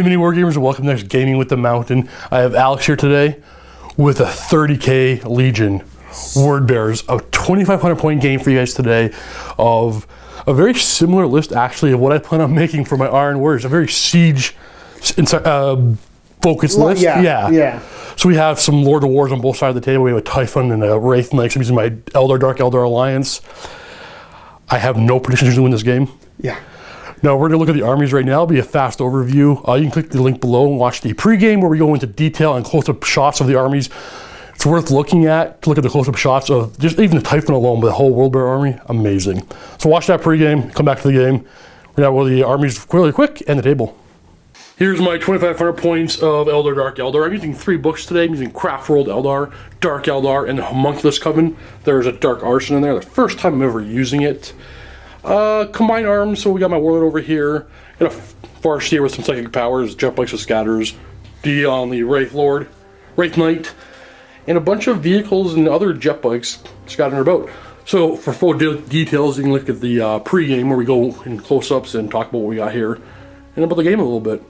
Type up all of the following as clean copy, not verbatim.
MiniWarGamers, and welcome to next Gaming with the Mountain. I have Alex here today with a 30k Legion Word Bearers, a 2,500 point game for you guys today of a very similar list actually of what I plan on making for my Iron Warriors. A very siege focused list. Yeah. So we have some Lord of Wars on both sides of the table. We have a Typhon and a Wraith Knight. I'm using my Eldar Dark Eldar Alliance. I have no predictions to win this game. Yeah. Now we're going to look at the armies right now. It'll be a fast overview. You can click the link below and watch the pregame where we go into detail and close-up shots of the armies. It's worth looking at to look at the close-up shots of just even the Typhon alone, but the whole World Bear army, amazing. So watch that pregame, come back to the game. We're going to go the armies really quick and the table. Here's my 2,500 points of Eldar Dark Eldar. I'm using 3 books today. I'm using Craft World Eldar, Dark Eldar, and the Homunculus Coven. There's a Dark Arson in there. The first time I'm ever using it. Combined arms, so we got my Warlord over here. Got a Farseer with some psychic powers, jet bikes with scatters, D on the Wraith Lord, Wraith Knight, and a bunch of vehicles and other jet bikes scattered in our boat. So for full details, you can look at the pre-game where we go in close-ups and talk about what we got here and about the game a little bit.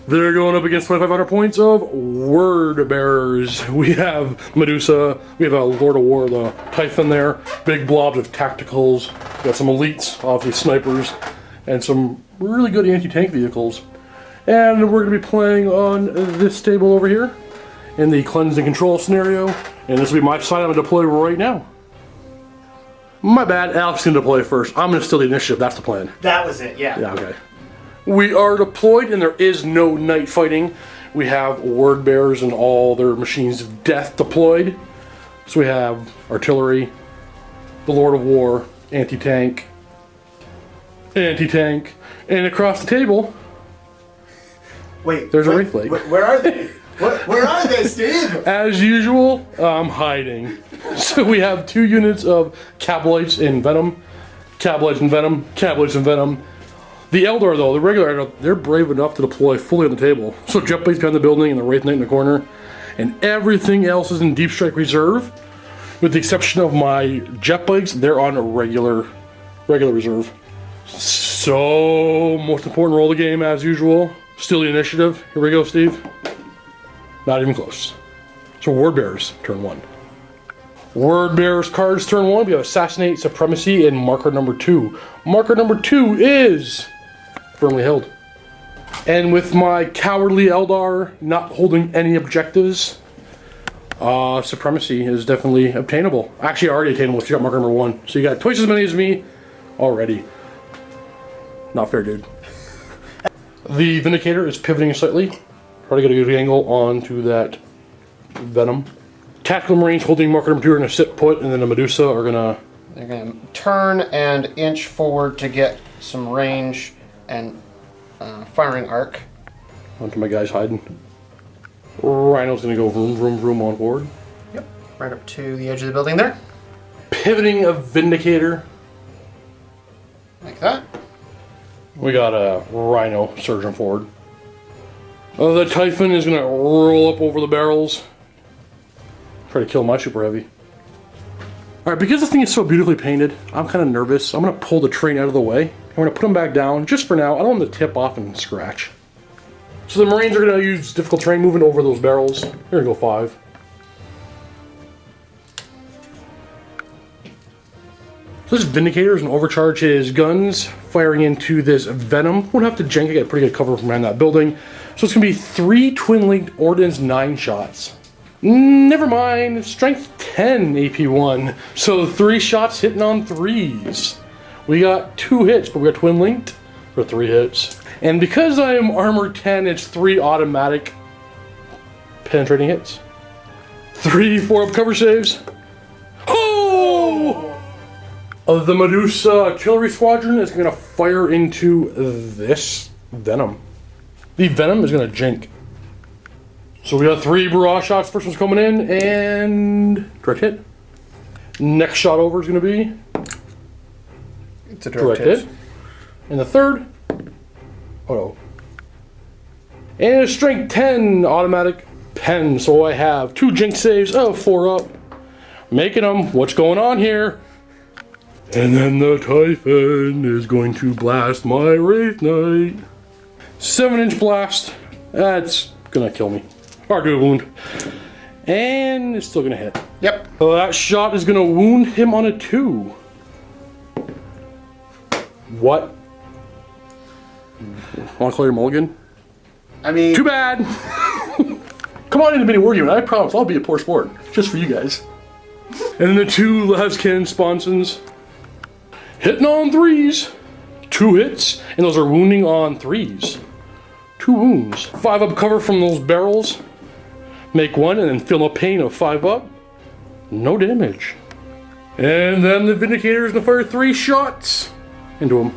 They're going up against 2,500 points of Word Bearers. We have Medusa, we have a Lord of War, the Typhon there, big blobs of tacticals, got some elites, obviously snipers, and some really good anti-tank vehicles. And we're going to be playing on this table over here in the cleanse and control scenario, and this will be my side I'm going to deploy right now. My bad, Alex is going to deploy first. I'm going to steal the initiative, that's the plan. That was it, yeah. Yeah, okay. We are deployed and there is no night fighting. We have Word Bearers and all their machines of death deployed. So we have artillery, the Lord of War, anti-tank, and across the table, wait, there's a Wraith Lake. Where are they? Where are they, Steve? As usual, I'm hiding. So we have 2 units of Cabalites and Venom, Cabalites and Venom, Cabalites and Venom. The Eldar, though, the regular Eldar, they're brave enough to deploy fully on the table. So jet bikes behind the building and the Wraith Knight in the corner. And everything else is in Deep Strike Reserve. With the exception of my jet bikes, they're on a regular reserve. So, most important role of the game, as usual. Steal the initiative. Here we go, Steve. Not even close. So, Word Bearers, turn 1. Word Bearers cards, turn 1. We have Assassinate, Supremacy, and marker number 2. Marker number 2 is firmly held. And with my Cowardly Eldar not holding any objectives, Supremacy is definitely obtainable. Actually, already attainable if you got marker number 1. So you got twice as many as me already. Not fair, dude. The Vindicator is pivoting slightly. Try to get a good angle onto that Venom. Tactical Marines holding marker number 2 are going to sit put, and then the Medusa are going to... They're going to turn and inch forward to get some range and firing arc. Onto my guys hiding. Rhino's going to go vroom on forward. Yep, right up to the edge of the building there. Pivoting a Vindicator. Like that. We got a Rhino surging forward. The Typhon is going to roll up over the barrels. Try to kill my super heavy. Alright, because this thing is so beautifully painted, I'm kind of nervous. I'm going to pull the train out of the way. I'm going to put them back down, just for now. I don't want them to tip off and scratch. So the Marines are going to use difficult terrain moving over those barrels. Here we go, 5. So this Vindicator is going to overcharge his guns, firing into this Venom. Won't have to jank, I get pretty good cover from behind that building. So it's going to be 3 twin-linked Ordnance 9 shots. Never mind, strength 10 AP1. So 3 shots hitting on 3s. We got 2 hits, but we got twin linked for 3 hits. And because I am armor 10, it's 3 automatic penetrating hits. 3 4-up cover saves. Oh! The Medusa artillery squadron is going to fire into this Venom. The Venom is going to jink. So we got 3 barrage shots. First one's coming in, and direct hit. Next shot over is going to be... It's a direct hit. And the third... Oh no. And a strength 10 automatic pen. So I have 2 jinx saves of 4 up. Making them. What's going on here? And then the Typhon is going to blast my Wraith Knight. 7-inch blast. That's gonna kill me. Or do a wound. And it's still gonna hit. Yep. So that shot is gonna wound him on a 2. What? Wanna call your mulligan? I mean, Too bad! Come on into MiniWarGaming, I promise I'll be a poor sport. Just for you guys. And then the 2 las cannon sponsons. Hitting on 3s. 2 hits, and those are wounding on 3s. 2 wounds. 5 up cover from those barrels. Make 1 and then feel no pain of 5 up. No damage. And then the Vindicator is gonna fire 3 shots into him.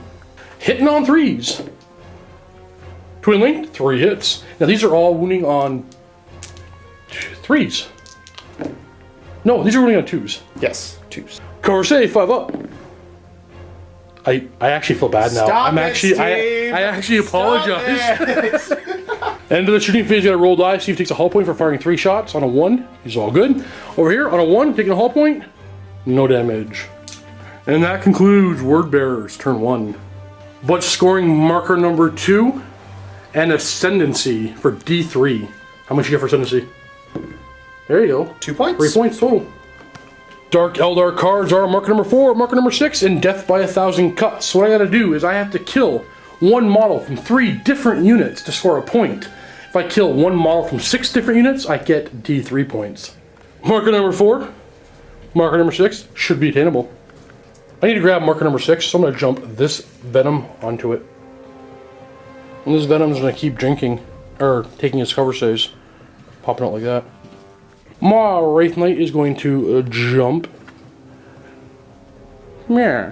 Hitting on 3s. Twin link, 3 hits. Now these are all wounding on 3s. No, these are wounding on 2s. Yes, 2s. Cover save, 5 up. I actually feel bad now. Stop I'm it, actually Steve. I actually apologize. Stop it. End of the shooting phase, you gotta roll die. Steve takes a hull point for firing 3 shots on a 1. He's all good. Over here on a 1, taking a hull point, no damage. And that concludes Word Bearers turn 1. But scoring marker number 2 and Ascendancy for D3. How much you get for Ascendancy? There you go. 2 points. 3 points total. Dark Eldar cards are marker number 4, marker number 6, and Death by 1,000 cuts. So what I gotta do is I have to kill 1 model from 3 different units to score a point. If I kill 1 model from 6 different units, I get D3 points. Marker number 4, marker number 6 should be attainable. I need to grab marker number 6, so I'm gonna jump this Venom onto it. And this Venom is gonna keep drinking, or taking its cover saves, popping out like that. My Wraith Knight is going to jump. Yeah.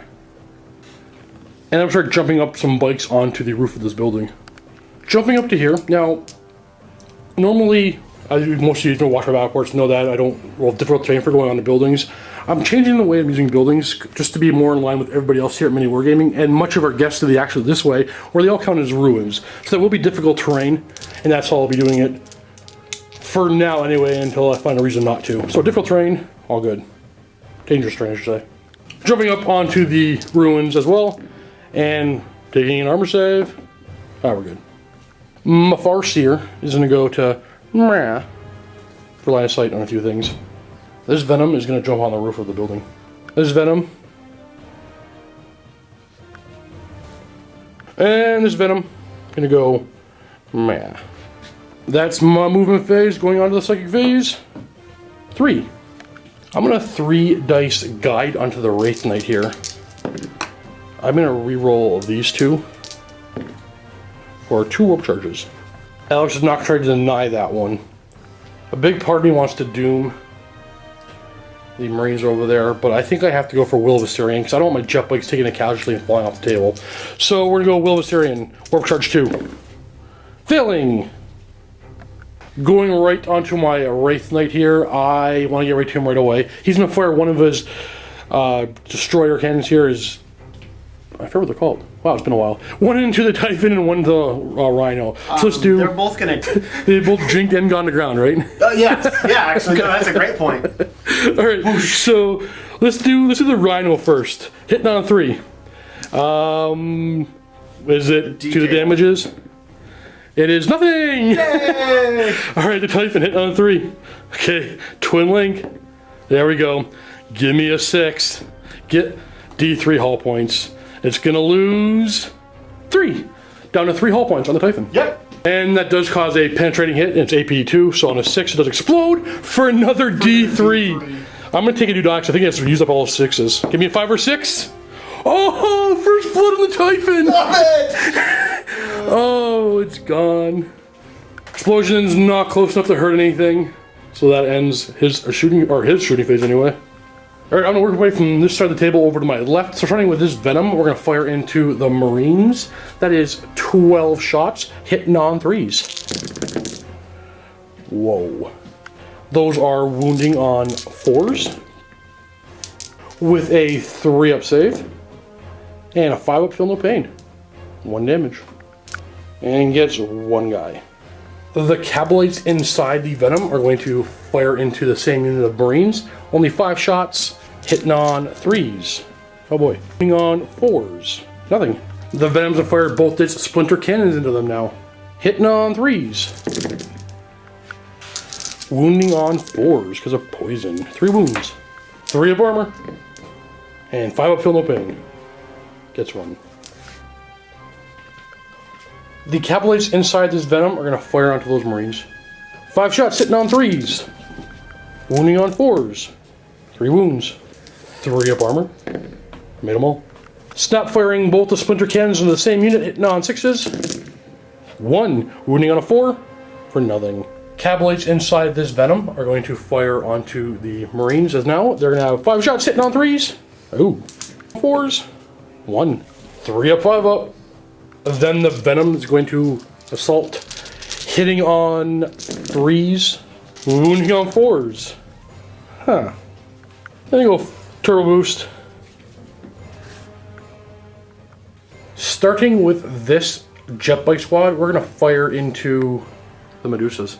And I'm start jumping up some bikes onto the roof of this building. Jumping up to here. Now, normally, most of you who watch my backwards know that I don't roll difficult terrain for going on to buildings. I'm changing the way I'm using buildings just to be more in line with everybody else here at MiniWarGaming, and much of our guests do the actually this way, where they all count as ruins. So that will be difficult terrain, and that's how I'll be doing it. For now, anyway, until I find a reason not to. So difficult terrain, all good. Dangerous terrain, I should say. Jumping up onto the ruins as well, and taking an armor save. Ah, we're good. My Farseer is going to go to Meh for line of sight on a few things. This Venom is going to jump on the roof of the building. This Venom. And this Venom going to go Meh. That's my movement phase. Going on to the psychic phase. 3. I'm gonna 3 dice guide onto the Wraith Knight here. I'm gonna re-roll these 2 for 2 rope charges. Alex is not trying to deny that one. A big part of me wants to doom the Marines over there, but I think I have to go for Will of Assyrian because I don't want my jet bikes taking a casualty and falling off the table. So we're gonna go Will of Assyrian, warp charge 2. Failing! Going right onto my Wraith Knight here, I want to get right to him right away. He's going to fire one of his destroyer cannons here. I forget what they're called. Wow, it's been a while. One into the Typhon and one to the Rhino. So let's do... They're both gonna... They both jinked and gone to ground, right? yeah, actually, no, that's a great point. Alright, so let's do the Rhino first. Hitting on 3. Is it to the damages? It is nothing! Yay! Alright, the Typhon hit on 3. Okay, Twin Link. There we go. Give me a 6. Get D3 hull points. It's gonna lose 3. Down to 3 hull points on the Typhon. Yep. And that does cause a penetrating hit, and it's AP2, so on a 6 it does explode for another D3. I'm gonna take a new die, because I think it has to use up all 6s. Give me a 5 or 6. Oh, first blood on the Typhon! Love it! Oh, it's gone. Explosion's not close enough to hurt anything, so that ends his shooting phase anyway. All right, I'm gonna work away from this side of the table over to my left. So starting with this Venom, we're gonna fire into the Marines. That is 12 shots, hitting on 3s. Whoa. Those are wounding on 4s with a 3-up save and a 5-up feel no pain. 1 damage. And gets 1 guy. The Cabalites inside the Venom are going to fire into the same unit of Marines. Only 5 shots, hitting on 3s. Oh boy. Hitting on 4s. Nothing. The Venoms have fired both its splinter cannons into them now. Hitting on 3s. Wounding on 4s because of poison. 3 wounds. 3 up armor. And 5 up feel no pain. Gets 1. The Capulates inside this Venom are going to fire onto those Marines. 5 shots hitting on 3s. Wounding on 4s. 3 wounds. 3 up armor. Made them all. Snap firing both the splinter cannons into the same unit, hitting on 6s. 1 wounding on a 4 for nothing. Capulates inside this Venom are going to fire onto the Marines as now they're going to have 5 shots hitting on 3s. Ooh. 4s. 1. 3 up, 5 up. Then the Venom is going to assault, hitting on 3s, wounding on 4s. Huh. Then you go turbo boost. Starting with this jet bike squad, we're going to fire into the Medusas.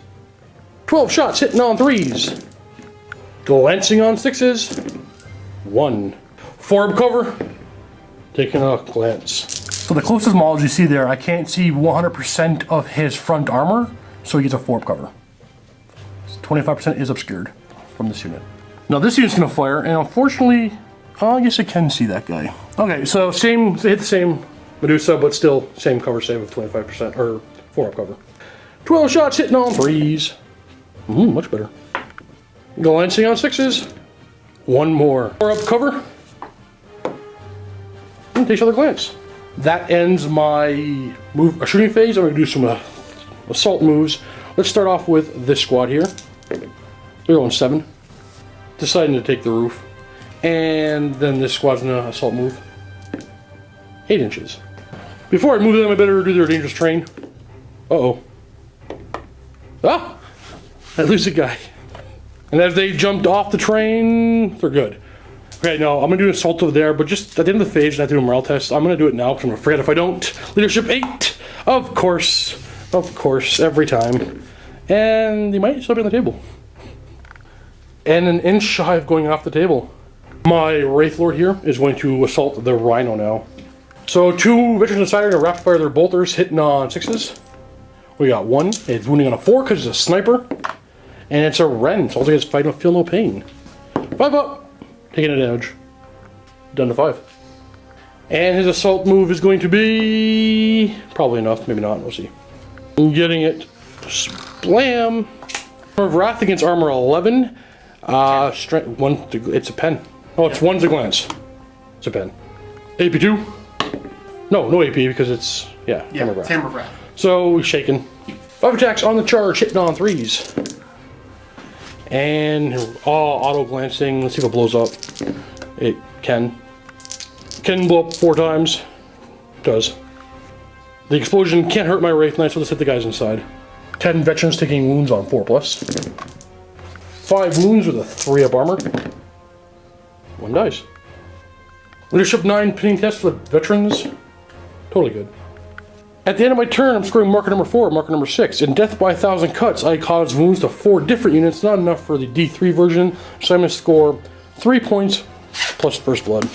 12 shots hitting on 3s. Glancing on 6s. 1. 4 up cover. Taking a glance. So the closest models you see there, I can't see 100% of his front armor, so he gets a 4 up cover. 25% is obscured from this unit. Now this unit's going to fire, and unfortunately, I guess I can see that guy. Okay, so same, hit the same Medusa, but still same cover save of 25%, or 4 up cover. 12 shots hitting on 3s. Much better. Glancing on 6s. 1 more. 4 up cover. And takes another glance. That ends my shooting phase. I'm going to do some assault moves. Let's start off with this squad here. They're going 7. Deciding to take the roof. And then this squad's going to assault move. 8 inches. Before I move them, I better do their dangerous terrain. Uh-oh. Ah! I lose a guy. And as they jumped off the train, they're good. Okay, no, I'm going to do an assault over there, but just at the end of the phase, I have to do a morale test. I'm going to do it now because I'm going to forget if I don't. Leadership 8! Of course, every time. And they might still be on the table. And an inch shy of going off the table. My Wraith Lord here is going to assault the Rhino now. So 2 veterans inside are going to rapid fire their bolters, hitting on 6s. We got 1. It's wounding on a 4 because it's a sniper. And it's a Ren, so all he gets fighting with feel no pain. 5 up. Taking an edge. Done to 5. And his assault move is going to be probably enough, maybe not, we'll see. Getting it. Splam. Of Wrath against armor 11. Strength 1 to, it's a pen. Oh, it's 1 to glance. It's a pen. AP 2. No AP because it's Hammer of Wrath. Hammer of Wrath. So shaken. 5 attacks on the charge, hitting on 3s. And auto glancing. Let's see if it blows up. It can. Can blow up 4 times. Does. The explosion can't hurt my Wraith Knight, so let's hit the guys inside. 10 veterans taking wounds on 4+. 5 wounds with a 3 up armor. 1 dice. Leadership 9 pinning test for the veterans. Totally good. At the end of my turn, I'm scoring marker number 4, marker number 6. In Death by 1,000 Cuts, I cause wounds to 4 different units, not enough for the D3 version, so I'm going to score 3 points plus First Blood.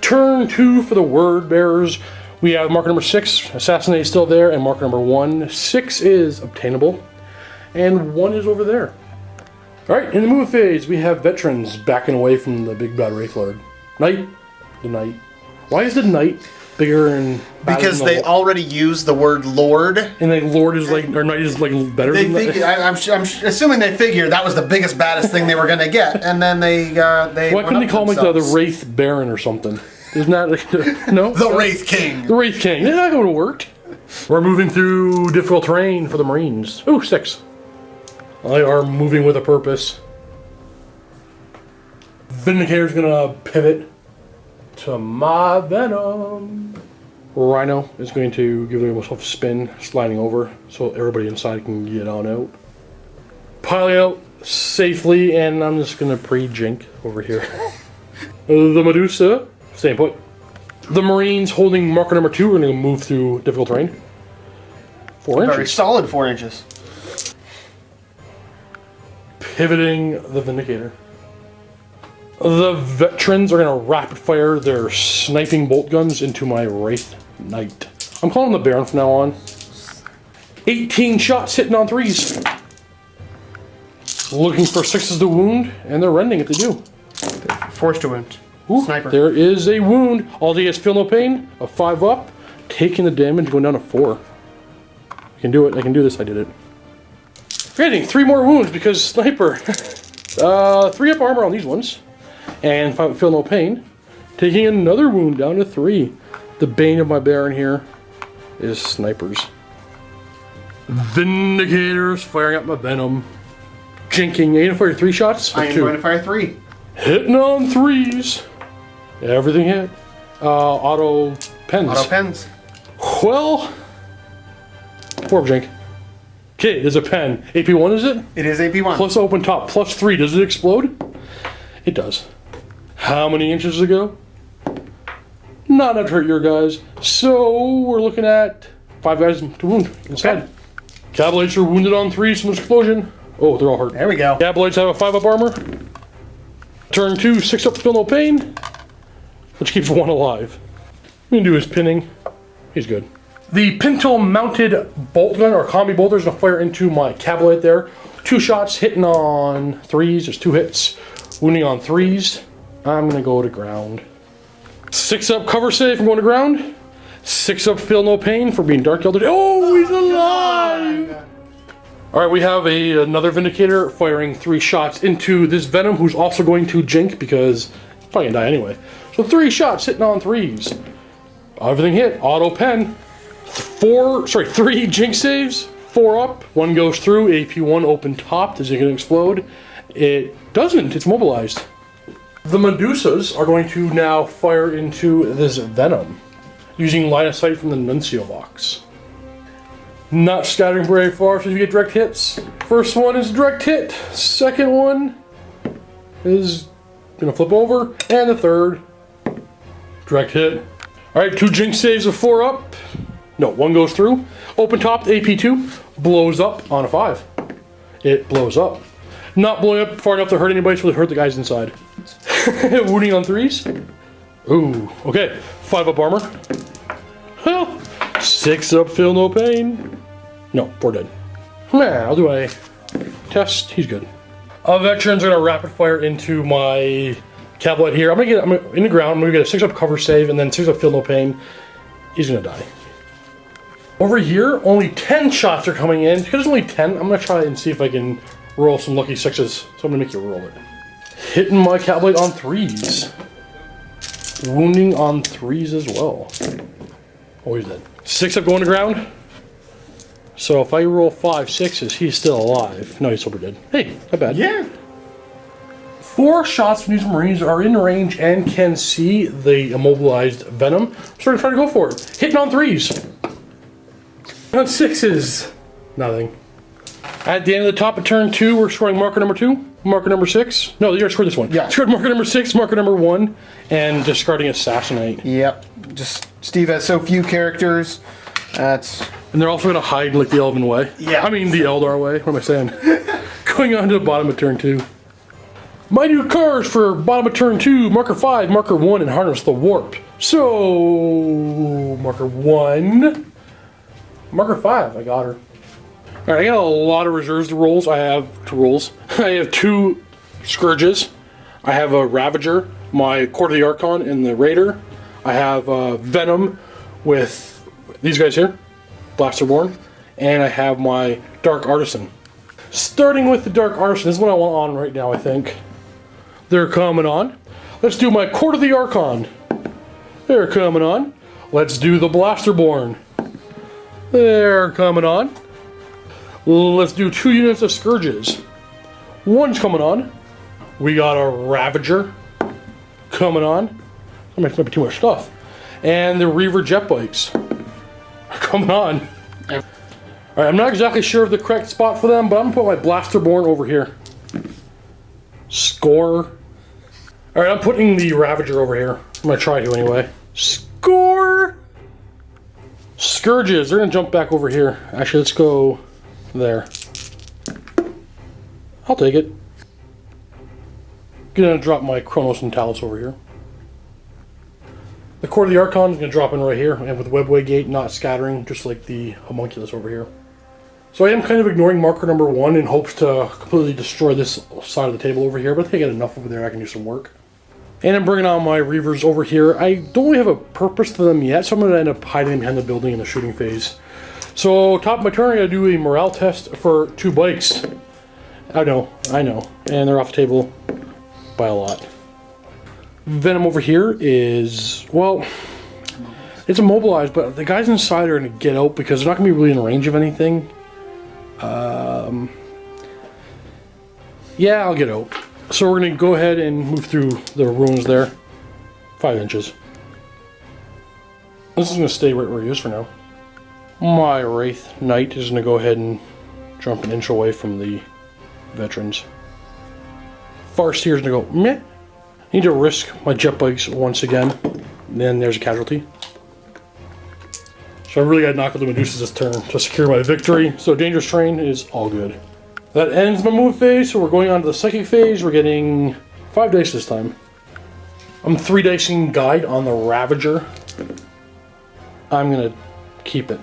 Turn 2 for the Word Bearers. We have marker number 6, Assassinate is still there, and marker number 1. 6 is obtainable, and 1 is over there. Alright, in the move phase, we have veterans backing away from the big bad Wraith Lord. Knight, the Knight. Why is the Knight bigger and because they already use the word Lord, and like Lord is like, or Knight is like better they than figure, I'm assuming they figured that was the biggest, baddest thing they were going to get, and then they why couldn't they call him like the Wraith Baron or something? Isn't that like no? The Wraith King. The Wraith King. Yeah, that would have worked. We're moving through difficult terrain for the Marines. Ooh, 6. They are moving with a purpose. Vindicator's gonna pivot to my Venom. Rhino is going to give himself a spin, sliding over, so everybody inside can get on out. Piling out safely, and I'm just gonna pre-jink over here. The Medusa, staying put. The Marines holding marker number 2 are gonna move through difficult terrain. 4 inches. Very solid 4 inches. Pivoting the Vindicator. The veterans are going to rapid fire their sniping bolt guns into my Wraith Knight. I'm calling him the Baron from now on. 18 shots hitting on 3s. Looking for 6s to wound, and they're rending if they do. Forced to wound. Ooh, Sniper. there is a wound. All they get is feel no pain. A 5 up. Taking the damage, going down to 4. I can do it. I can do this. I did it. Getting 3 more wounds because sniper. 3 up armor on these ones. And feel no pain. Taking another wound down to 3. The bane of my Baron here is snipers. Vindicators firing up my venom. Jinking. Are you gonna fire 3 shots? I am going to fire 3. Hitting on 3s. Everything hit. Auto pens. Auto pens. Well, 4 jink. Okay, there's a pen. AP1 is it? It is AP1. Plus open top, plus 3. Does it explode? It does. How many inches to go? Not enough to hurt your guys. So we're looking at 5 guys to wound inside. Okay. Cavalites are wounded on 3s from the explosion. Oh, they're all hurt. There we go. Cavalites have a 5 up armor. Turn 2, 6 up, feel no pain. Which keeps 1 alive. We can do his pinning. He's good. The pintle mounted bolt gun or combi bolter is going to fire into my Cavalite there. 2 shots hitting on 3s. There's 2 hits. Wounding on 3s. I'm going to go to ground. 6 up cover save from going to ground. 6 up feel no pain for being Dark Eldar. Oh, he's alive! Alright, we have another Vindicator firing 3 shots into this Venom, who's also going to jink because he's probably going to die anyway. So 3 shots hitting on 3s. Everything hit. Auto pen. 3 jink saves. 4 up. 1 goes through. AP1 open top. Is it going to explode? It doesn't. It's mobilized. The Medusas are going to now fire into this Venom using line of sight from the Nuncio box. Not scattering very far, so you get direct hits. First one is a direct hit. Second one is gonna flip over, and the third direct hit. All right, 2 jink saves of 4 up. No, 1 goes through. Open top, AP2 blows up on a 5. It blows up. Not blowing up far enough to hurt anybody, so it hurt the guys inside. Wounding on 3s. Ooh, okay. 5 up armor. Well, 6 up, feel no pain. No, 4 dead. Nah, I'll do a test. He's good. Veterans are gonna rapid fire into my Cavalite here. I'm in the ground. I'm gonna get a 6 up cover save and then 6 up feel no pain. He's gonna die. Over here, only 10 shots are coming in. Because there's only 10, I'm gonna try and see if I can roll some lucky 6s. So I'm gonna make you roll it. Hitting my Cavalite on 3s. Wounding on 3s as well. Oh, he's dead. 6 up going to ground. So if I roll 5 6s, he's still alive. No, he's super dead. Hey, not bad. Yeah. 4 shots from these Marines are in range and can see the immobilized Venom. So we're gonna try to go for it. Hitting on 3s. On 6s. Nothing. At the end of the top of turn 2, we're scoring marker number 2, marker number 6. No, you gotta score this one. Yeah. Scored marker number 6, marker number 1, and discarding Assassinate. Yep. Just Steve has so few characters. That's. And they're also gonna hide like the Elven way. Yeah. I mean the Eldar way. What am I saying? Going on to the bottom of turn 2. My new cards for bottom of turn 2, marker 5, marker 1, and harness the warp. So marker 1. Marker 5, I got her. Alright, I got a lot of reserves to rolls. I have 2 Scourges. I have a Ravager, my Court of the Archon, and the Raider. I have Venom with these guys here, Blasterborn, and I have my Dark Artisan. Starting with the Dark Artisan, this is what I want on right now, I think. They're coming on. Let's do my Court of the Archon. They're coming on. Let's do the Blasterborn. They're coming on. Let's do 2 units of Scourges. 1's coming on. We got a Ravager coming on. That might be too much stuff. And the Reaver jet bikes are coming on. Alright, I'm not exactly sure of the correct spot for them, but I'm gonna put my Blasterborn over here. Score. Alright, I'm putting the Ravager over here. I'm gonna try to anyway. Score! Scourges, they're gonna jump back over here. Actually, let's go there. I'll take it. Gonna drop my Kronos and Talus over here. The Court of the Archon is gonna drop in right here, and with Webway Gate not scattering, just like the Homunculus over here. So I am kind of ignoring marker number 1 in hopes to completely destroy this side of the table over here, but I think I got enough over there I can do some work. And I'm bringing on my Reavers over here. I don't really have a purpose to them yet, so I'm going to end up hiding them behind the building in the shooting phase. So, top of my turn, I got to do a morale test for 2 bikes. I know. And they're off the table by a lot. Venom over here is, well, it's immobilized, but the guys inside are going to get out because they're not going to be really in range of anything. Yeah, I'll get out. So we're going to go ahead and move through the ruins there. 5 inches. This is going to stay right where he is for now. My Wraith Knight is going to go ahead and jump an inch away from the veterans. Farseer is going to go, meh. I need to risk my jet bikes once again. Then there's a casualty. So I really got to knock out the Medusas this turn to secure my victory. So Dangerous Terrain is all good. That ends my move phase, so we're going on to the psychic phase. We're getting 5 dice this time. I'm 3 dicing guide on the Ravager. I'm going to keep it.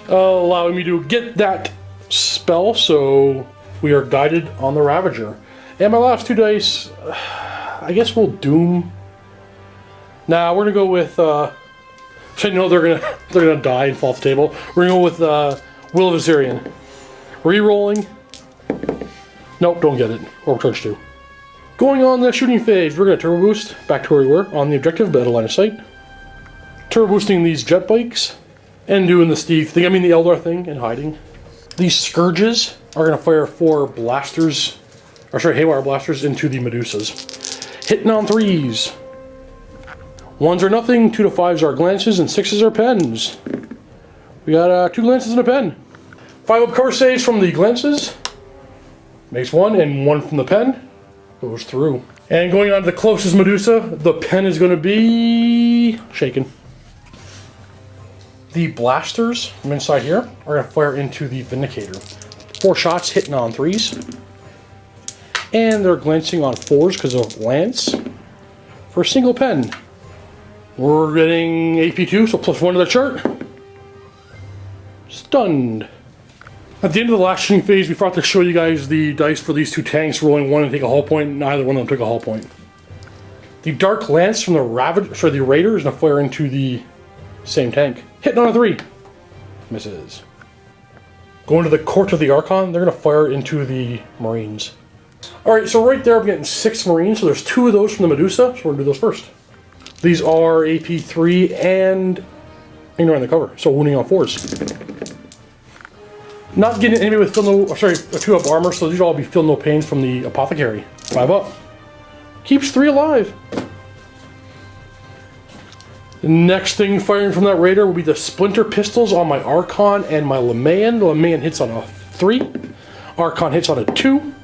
Allowing me to get that spell, so we are guided on the Ravager. And my last 2 dice, I guess we'll Doom. Nah, we're going to go with... I know they're gonna die and fall off the table. We're going to go with Will of Assyrian. Re-rolling. Nope, don't get it. Or charge 2. Going on the shooting phase, we're going to turbo boost back to where we were on the objective, but at a line of sight. Turbo boosting these jet bikes and doing the Steve thing. I mean the Eldar thing and hiding. These Scourges are going to fire 4 blasters, or sorry, Haywire blasters into the Medusas. Hitting on 3s. 1s are nothing, 2 to 5s are glances, and 6s are pens. We got 2 glances and a pen. 5 up cover saves from the glances. Makes 1, and 1 from the pen. Goes through. And going on to the closest Medusa, the pen is going to be shaken. The blasters from inside here are going to fire into the Vindicator. 4 shots hitting on 3s. And they're glancing on 4s because of Lance. For a single pen. We're getting AP2, so +1 to the chart. Stunned. At the end of the last shooting phase, we forgot to show you guys the dice for these 2 tanks rolling 1 and take a hull point. Neither one of them took a hull point. The Dark Lance from the the Raider is going to fire into the same tank. Hitting on a 3. Misses. Going to the Court of the Archon, they're going to fire into the Marines. Alright, so right there I'm getting 6 Marines, so there's 2 of those from the Medusa, so we're going to do those first. These are AP3 and ignoring the cover, so wounding on 4s. Not getting anybody with a 2 up armor, so these will all be feel no pains from the Apothecary. 5 up. Keeps 3 alive. The next thing firing from that Raider will be the Splinter Pistols on my Archon and my Lemayan. The Lemayan hits on a 3. Archon hits on a 2. And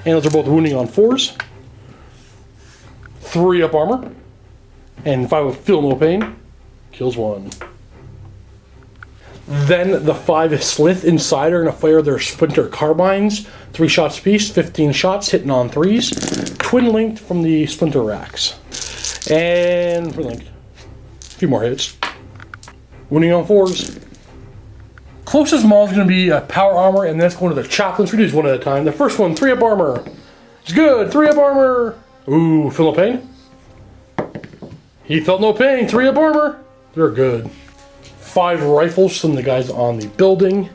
those are both wounding on 4s. 3 up armor. And 5 with feel no pain. Kills 1. Then the 5 Slith inside are going to fire their Splinter Carbines. 3 shots apiece, 15 shots, hitting on 3s. Twin linked from the Splinter Racks. And linked. A few more hits. Wounding on 4s. Closest maul is going to be a power armor, and that's going to the chaplains. We do these one at a time. The first one, 3 up armor. It's good, 3 up armor. Ooh, feel no pain? He felt no pain, 3 up armor. They're good. 5 rifles from the guys on the building,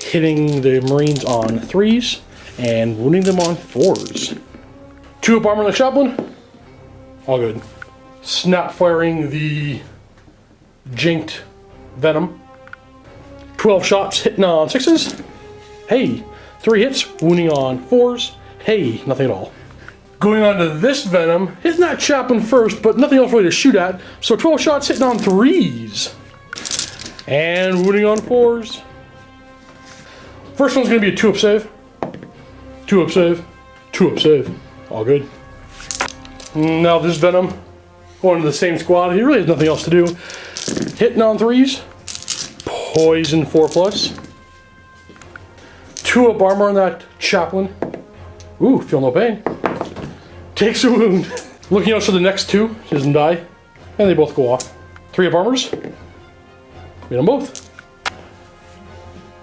hitting the Marines on 3s, and wounding them on 4s. 2 up armor on the chaplain. All good. Snap firing the Jinked Venom. 12 shots hitting on 6s. Hey, 3 hits, wounding on 4s. Hey, nothing at all. Going on to this Venom, hitting that chaplain first, but nothing else really to shoot at. So 12 shots hitting on 3s. And wounding on 4s. First one's going to be a 2 up save. 2 up save. 2 up save. All good. Now this Venom, going to the same squad. He really has nothing else to do. Hitting on 3s. Poison 4+. 2 up armor on that chaplain. Ooh, feel no pain. Takes a wound. Looking out for the next two. He doesn't die. And they both go off. 3 up armors. Made them both.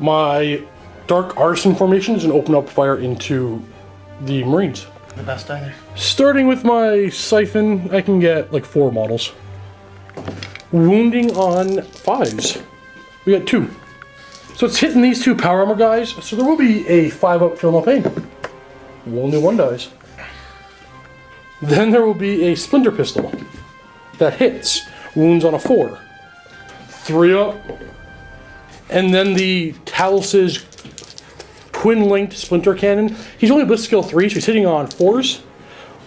My Dark Artisan formation is going to open up fire into the Marines. The best either. Starting with my Siphon, I can get like 4 models. Wounding on 5s. We got 2. So it's hitting these 2 power armor guys. So there will be a 5 up Feel No Pain. Only 1 dies. Then there will be a Splinter Pistol that hits. Wounds on a 4. 3 up. And then the Talus's twin-linked Splinter Cannon. He's only Blitz skill 3, so he's hitting on 4s.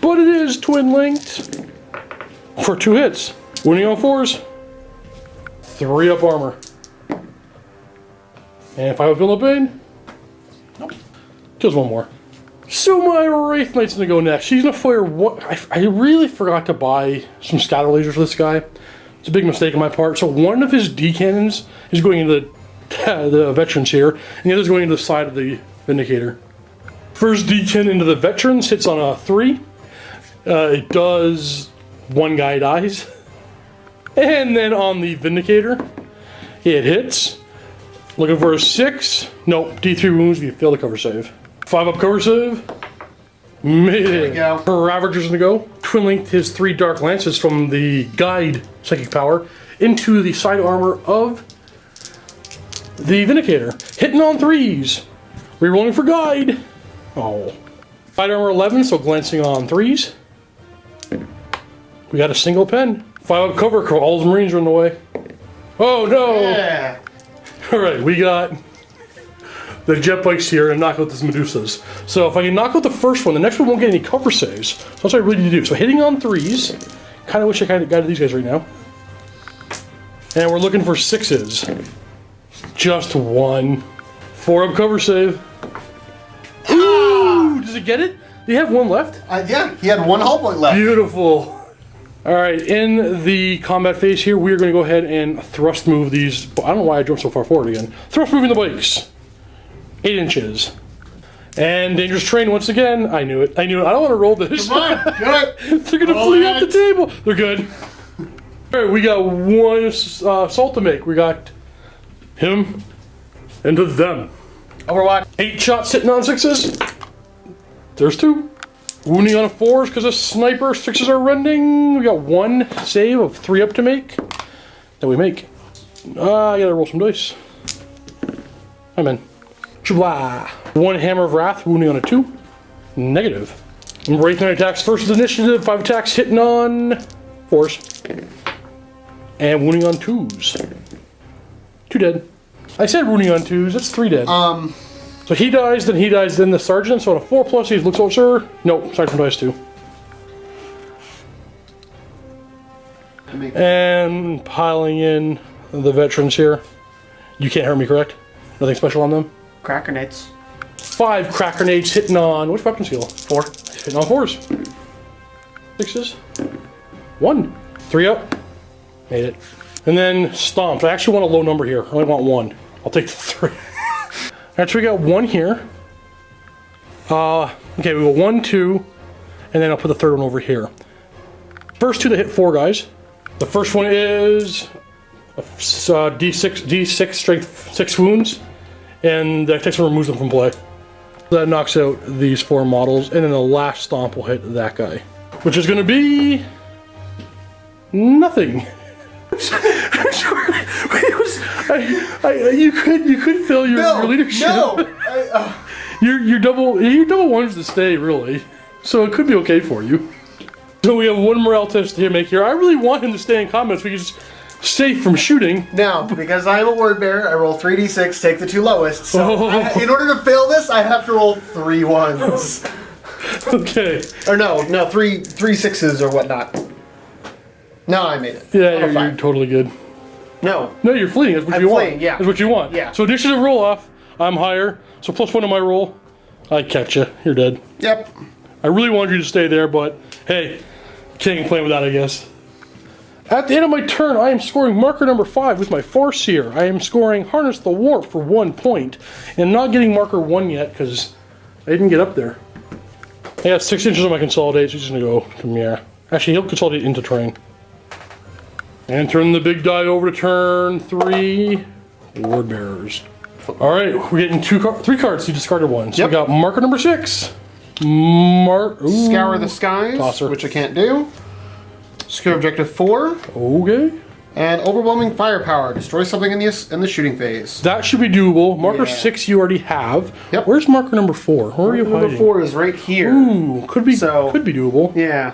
But it is twin-linked for 2 hits. Wounding on 4s. 3 up armor. And 5 up Feel No Pain. Nope. Just 1 more. So my Wraith Knight's gonna go next. She's gonna fire what? I really forgot to buy some scatter lasers for this guy. It's a big mistake on my part. So one of his D cannons is going into the veterans here, and the other's going into the side of the Vindicator. First D cannon into the veterans hits on a 3. It does 1 guy dies, and then on the Vindicator, it hits. Looking for a 6. Nope. D3 wounds. You fail the cover save. 5 up cover save. Made it. There you go. Ravager's gonna go. Twin linked his 3 Dark Lances from the Guide Psychic Power into the side armor of the Vindicator. Hitting on 3s. Rerolling for Guide. Oh. Side armor 11, so glancing on 3s. We got a single pen. 5 up cover, all the Marines are in the way. Oh no! Yeah. Alright, we got the jet bikes here and knock out these Medusas. So if I can knock out the first one, the next one won't get any cover saves. So that's what I really need to do. So hitting on 3s. Kind of wish I kind of guided these guys right now. And we're looking for 6s. Just 1. 4 up cover save. Ooh! Does it get it? Do you have 1 left? Yeah, he had 1 hull point left. Beautiful. Alright, in the combat phase here, we're going to go ahead and thrust move these. I don't know why I jumped so far forward again. Thrust moving the bikes. 8 inches. And dangerous terrain once again. I knew it. I knew it. I don't want to roll this. Come on, good. They're going to flee off the table. They're good. Alright, we got 1 assault to make. We got him and them. Overwatch. 8 shots sitting on 6s. There's 2. Wounding on a 4s because a sniper. 6s are rending. We got 1 save of 3 up to make. That we make. I gotta roll some dice. I'm in. Blah. 1 Hammer of Wrath, wounding on a 2. Negative. Wraith Knight attacks first with initiative. 5 attacks hitting on 4s. And wounding on 2s. 2 dead. I said wounding on 2s, that's 3 dead. So he dies, then the sergeant. So on a 4+, he looks over, sir. No, sergeant dies too. And piling in the veterans here. You can't hurt me, correct? Nothing special on them? Cracker nades. 5 crack grenades hitting on which weapon skill? 4. Hitting on 4s. 6s. 1. 3 up. Made it. And then stomps. I actually want a low number here. I only want 1. I'll take the 3. Alright, so we got 1 here. Okay, we got 1, 2, and then I'll put the third one over here. First 2 that hit 4 guys. The first one is D6 strength 6 wounds, and that takes one removes them from play. That knocks out these 4 models, and then the last stomp will hit that guy, which is going to be nothing. I'm sorry. You could fill your leadership. No. You're double ones to stay really, so it could be okay for you. So we have 1 morale test to make here. I really want him to stay in combat so we can just safe from shooting. Now, because I am a word bearer, I roll 3d6, take the 2 lowest. So in order to fail this, I have to roll 3 1s. Okay. Or no, 3 6s or whatnot. No, I made it. Yeah, you're totally good. No, you're fleeing. That's what you want. Yeah. That's what you want. Yeah. So initiative roll off. I'm higher. So +1 to my roll. I catch you. You're dead. Yep. I really wanted you to stay there, but hey, can't complain with that, I guess. At the end of my turn, I am scoring marker number 5 with my force here. I am scoring Harness the Warp for 1 point. And I'm not getting marker 1 yet because I didn't get up there. I got 6 inches on my consolidate, so he's just gonna go from here. Actually, he'll consolidate into terrain. And turn the big die over to turn 3. Ward bearers. Alright, we're getting 3 cards, so you discarded one. So we got marker number 6. Scour the skies, Tosser. which I can't do. Secure objective 4. Okay. And overwhelming firepower. Destroy something in the shooting phase. That should be doable. Marker Yeah. 6 you already have. Yep. Where's marker number 4? Where are you Number hiding? 4 is right here. Ooh, could be So- doable. Yeah.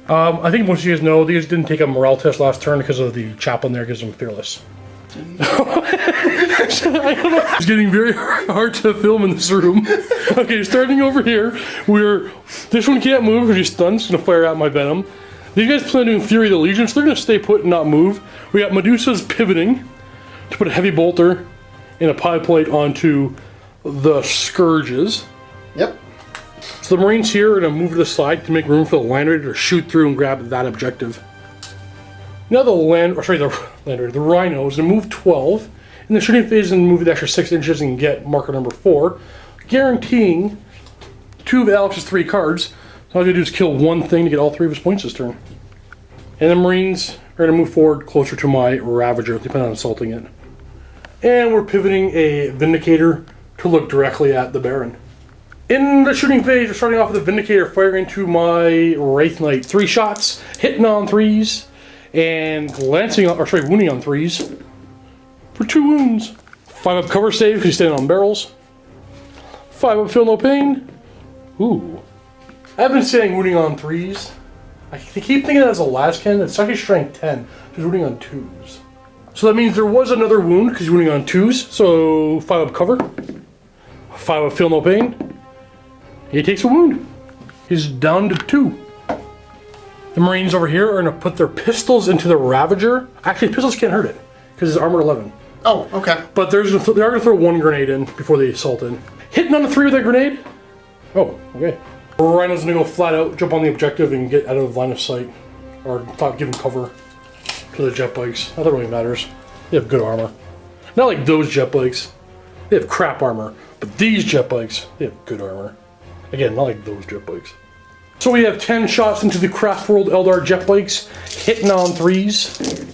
I think most of you guys know these didn't take a morale test last turn because of the chaplain there gives them fearless. It's getting very hard to film in this room. Okay, starting over here, this one can't move because he's stunned. It's gonna fire out my venom. These guys plan to Fury the Legion, so they're gonna stay put and not move. We got Medusa's pivoting to put a heavy bolter and a pie plate onto the Scourges. Yep. So the Marines here are going to move to the side to make room for the Land Raider to shoot through and grab that objective. Now the Rhino is going to move 12. In the shooting phase, and move the extra 6 inches and get marker number 4, guaranteeing 2 of Alex's 3 cards. So all I got to do is kill one thing to get all 3 of his points this turn. And the Marines are going to move forward closer to my Ravager, depending on assaulting it. And we're pivoting a Vindicator to look directly at the Baron. In the shooting phase, we're starting off with a Vindicator firing into my Wraith Knight. 3 shots, hitting on 3s, and wounding on 3s for 2 wounds. 5 up cover save because he's standing on barrels. 5 up feel no pain. Ooh. I've been saying wounding on 3s. I keep thinking that's a Laskin. It's actually strength 10. He's wounding on 2s. So that means there was another wound because he's wounding on 2s. So 5 up cover. 5 up feel no pain. He takes a wound. He's down to 2. The Marines over here are going to put their pistols into the Ravager. Actually, pistols can't hurt it because it's armor 11. Oh, okay. But they are going to throw 1 grenade in before they assault in. Hitting on the 3 with that grenade. Oh, okay. Rhino's going to go flat out, jump on the objective, and get out of line of sight. Or give him cover to the jet bikes. That really matters. They have good armor. Not like those jet bikes. They have crap armor. But these jet bikes, they have good armor. Again, not like those jet bikes. So we have 10 shots into the Craft World Eldar jet bikes, hitting on 3s.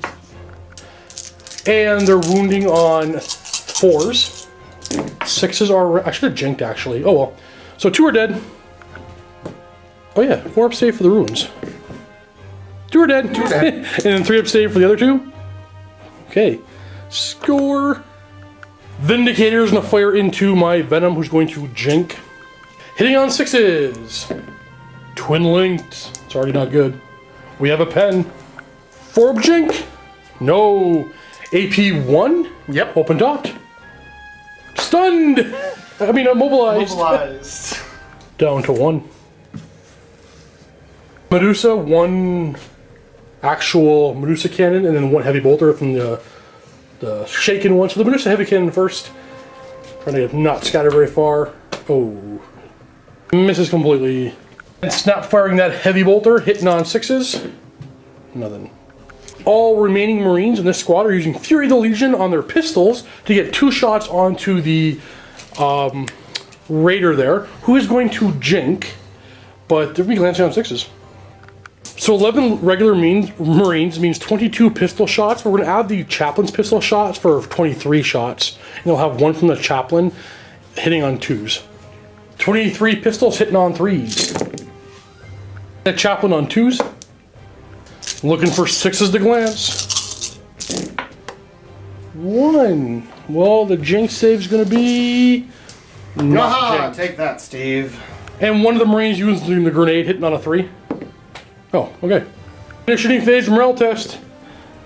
And they're wounding on 4s. 6s are... I should have jinked, actually. Oh well. So 2 are dead. Oh yeah, 4 up save for the runes. 2 are dead. 2 are dead. And then 3 up save for the other 2. Okay. Score. Vindicator is going to fire into my Venom, who's going to jink. Hitting on 6s. Twin linked. It's already not good. We have a pen. 4 up jink. No. AP 1. Yep. Open dot. Stunned. I mean, immobilized. Mobilized. Down to 1. Medusa, 1 actual Medusa cannon, and then 1 heavy bolter from the shaken one. So the Medusa heavy cannon first. Trying to not scatter very far. Oh. Misses completely. And snap firing that heavy bolter, hitting on 6s. Nothing. All remaining Marines in this squad are using Fury the Legion on their pistols to get 2 shots onto the Raider there, who is going to jink, but they'll be glancing on 6s. So 11 regular Marines means 22 pistol shots. We're going to add the Chaplain's pistol shots for 23 shots. And they'll have 1 from the Chaplain hitting on 2s. 23 pistols hitting on 3s. The Chaplain on 2s. Looking for 6s to glance. 1. Well, the jinx save's going to be... Aha! Take that, Steve. And one of the Marines using the grenade hitting on a 3. Oh, okay. Shooting phase morale test.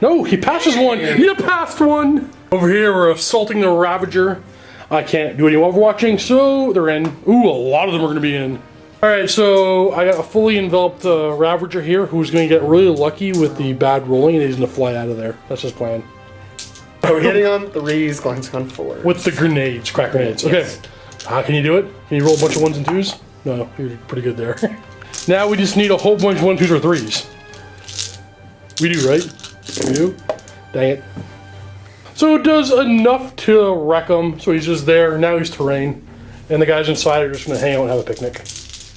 No, he passes 1. You passed 1. Over here, we're assaulting the Ravager. I can't do any overwatching, so they're in. Ooh, a lot of them are going to be in. Alright, so I got a fully enveloped Ravager here who's going to get really lucky with the bad rolling and he's going to fly out of there. That's his plan. So we're hitting on 3s, glancing on 4s. With the grenades, crack grenades. Okay. Yes. Can you do it? Can you roll a bunch of 1s and 2s? No, you're pretty good there. Now we just need a whole bunch of 1s, 2s, or 3s. We do, right? We do? Dang it. So it does enough to wreck him, so he's just there. Now he's terrain. And the guys inside are just going to hang out and have a picnic.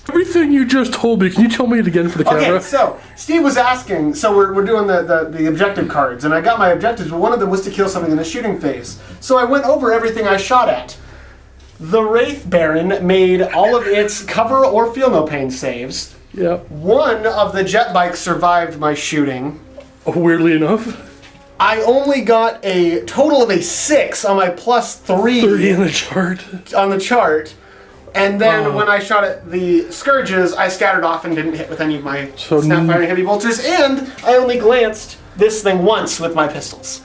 Everything you just told me, can you tell me it again for the camera? Okay, so Steve was asking, so we're doing the objective cards, and I got my objectives, but one of them was to kill something in the shooting phase. So I went over everything I shot at. The Wraith Baron made all of its cover or feel no pain saves. Yep. One of the jet bikes survived my shooting. Weirdly enough. I only got a total of a 6 on my +3 30 on the chart. on the chart. And then when I shot at the Scourges, I scattered off and didn't hit with any of my snap-firing heavy bolters, and I only glanced this thing once with my pistols.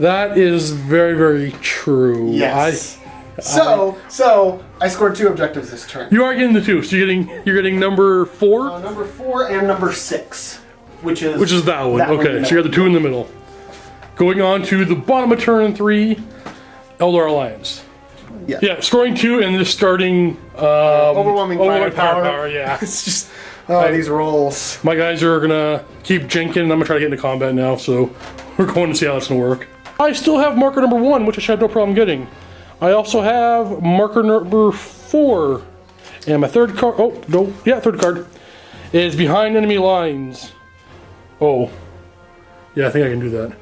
That is very, very true. Yes. So I scored 2 objectives this turn. You are getting the 2, so you're getting number 4? Number 4 and number 6, which is that one. Okay, so you got the 2 in the middle. Going on to the bottom of turn 3, Eldar Alliance. Yeah, scoring 2 and just starting overwhelming firepower. Yeah. It's just these rolls. My guys are gonna keep jinking, and I'm gonna try to get into combat now, so we're going to see how that's gonna work. I still have marker number 1, which I should have no problem getting. I also have marker number 4, and my third card. Oh no, yeah, third card is behind enemy lines. Oh, yeah, I think I can do that.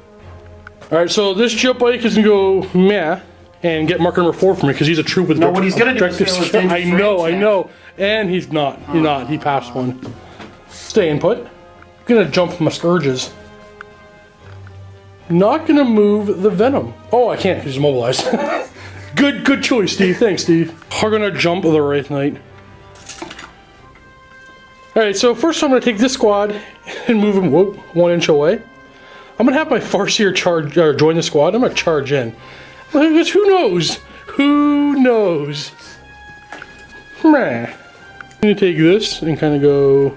All right, so this jet bike is gonna go meh. And get marker number 4 for me because he's a troop with what he's gonna do is objective fail his skill. I dangerous know. And he's not. He's not. He passed one. Stay input. Gonna jump my Scourges. Not gonna move the Venom. Oh, I can't because he's immobilized. Good choice, Steve. Thanks, Steve. We're gonna jump the Wraith Knight. Alright, so first I'm gonna take this squad and move him 1 inch away. I'm gonna have my Farseer join the squad. I'm gonna charge in. Because who knows? Who knows? Meh. I'm gonna take this and kind of go,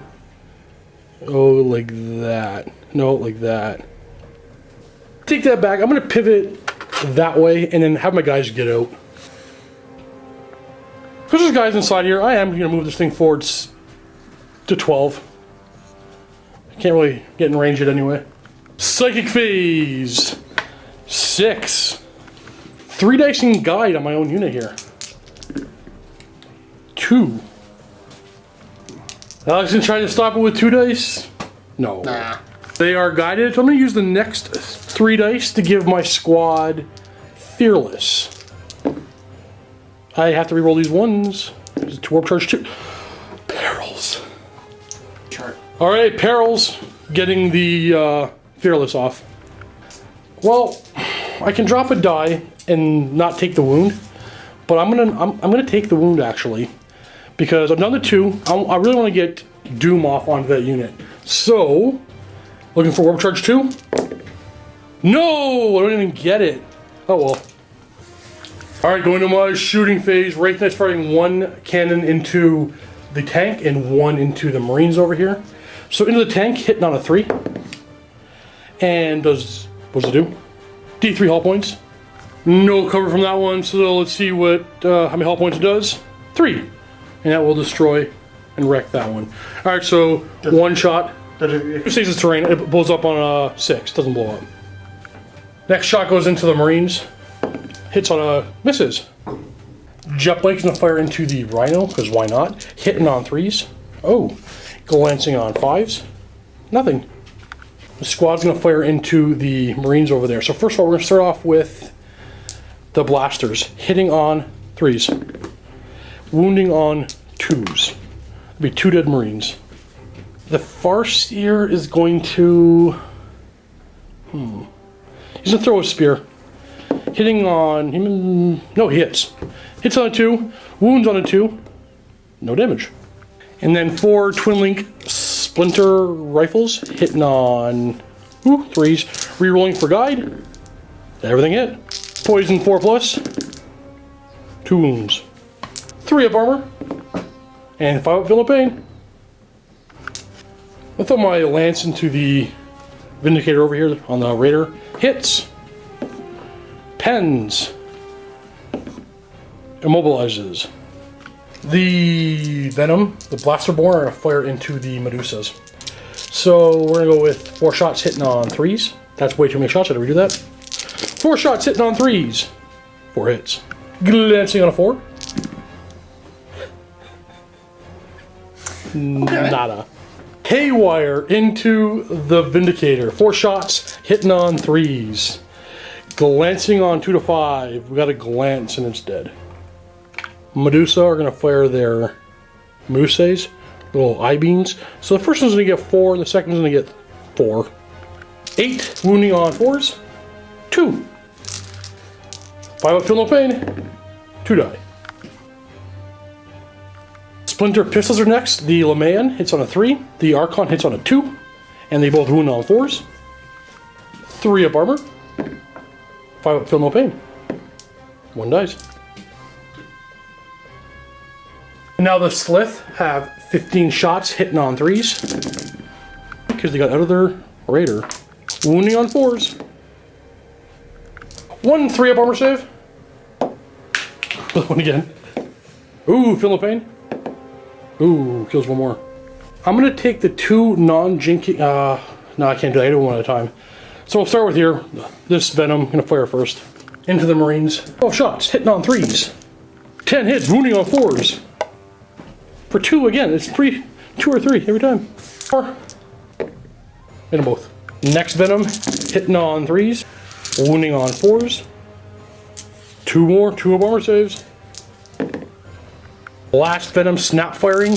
like that. No, like that. Take that back. I'm gonna pivot that way and then have my guys get out. Because there's guys inside here, I am gonna move this thing forwards to 12. I can't really get in range yet anyway. Psychic Phase 6. 3 dicing guide on my own unit here. 2. Alex gonna try to stop it with 2 dice? No. Nah. They are guided, so I'm gonna use the next 3 dice to give my squad Fearless. I have to reroll these ones. There's a 2 warp charge 2. Perils. Chart. Alright, Perils getting the Fearless off. Well, I can drop a die and not take the wound, but I'm gonna take the wound actually, because I'm down to 2. I really want to get Doom off onto that unit. So, looking for warp charge 2. No, I don't even get it. Oh well. All right, going to my shooting phase. Wraith Knight's firing 1 cannon into the tank and 1 into the Marines over here. So into the tank, hitting on a 3, and what does it do? D3 hull points. No cover from that one, so let's see what how many hull points it does. 3. And that will destroy and wreck that one. Alright, so 1 shot. It stays its terrain, it blows up on a 6, doesn't blow up. Next shot goes into the Marines. Hits on a misses. Jet Bike's gonna fire into the Rhino, because why not? Hitting on 3s. Oh, glancing on 5s. Nothing. The squad's gonna fire into the Marines over there. So first of all, we're gonna start off with the blasters, hitting on 3s, wounding on 2s. There'll be 2 dead Marines. The Farseer is going to, he's gonna throw a spear, hitting on him. No, he hits. Hits on a 2, wounds on a 2, no damage. And then 4 twin link splinter rifles, hitting on 3s, rerolling for guide. Everything hit. Poison 4+, 2 wounds, 3 up armor, and 5 up feel no pain. I'll throw my lance into the Vindicator over here on the Raider. Hits, pens, immobilizes. The Venom, the Blaster Born, are going to fire into the Medusas. So we're going to go with 4 shots hitting on 3s. That's way too many shots, I had to redo that. 4 shots hitting on 3s. 4 hits. Glancing on a 4. Nada. Haywire into the Vindicator. 4 shots, hitting on 3s. Glancing on 2 to 5. We got a glance and it's dead. Medusa are going to fire their Muses, little I-beams. So the first one's going to get 4, the second one's going to get 4. 8, wounding on 4s. 2. 5 up, feel no pain. 2 die. Splinter pistols are next. The Lemayan hits on a 3. The Archon hits on a 2. And they both wound on 4s. 3 up armor. 5 up, feel no pain. 1 dies. Now the Slith have 15 shots hitting on 3s. Because they got out of their Raider. Wounding on 4s. 1 3 up armor save. 1 again. Ooh, feel no pain. Ooh, kills 1 more. I'm going to take the 2 non-jinking... no, I can't do that. I do 1 at a time. So we'll start with here. This Venom, going to fire first. Into the Marines. 12 shots, hitting on 3s. 10 hits, wounding on 4s. For 2 again. It's 2 or 3 every time. 4. Hit them both. Next Venom, hitting on 3s. Wounding on 4s. 2 more, 2 up armor saves. Last Venom, snap firing.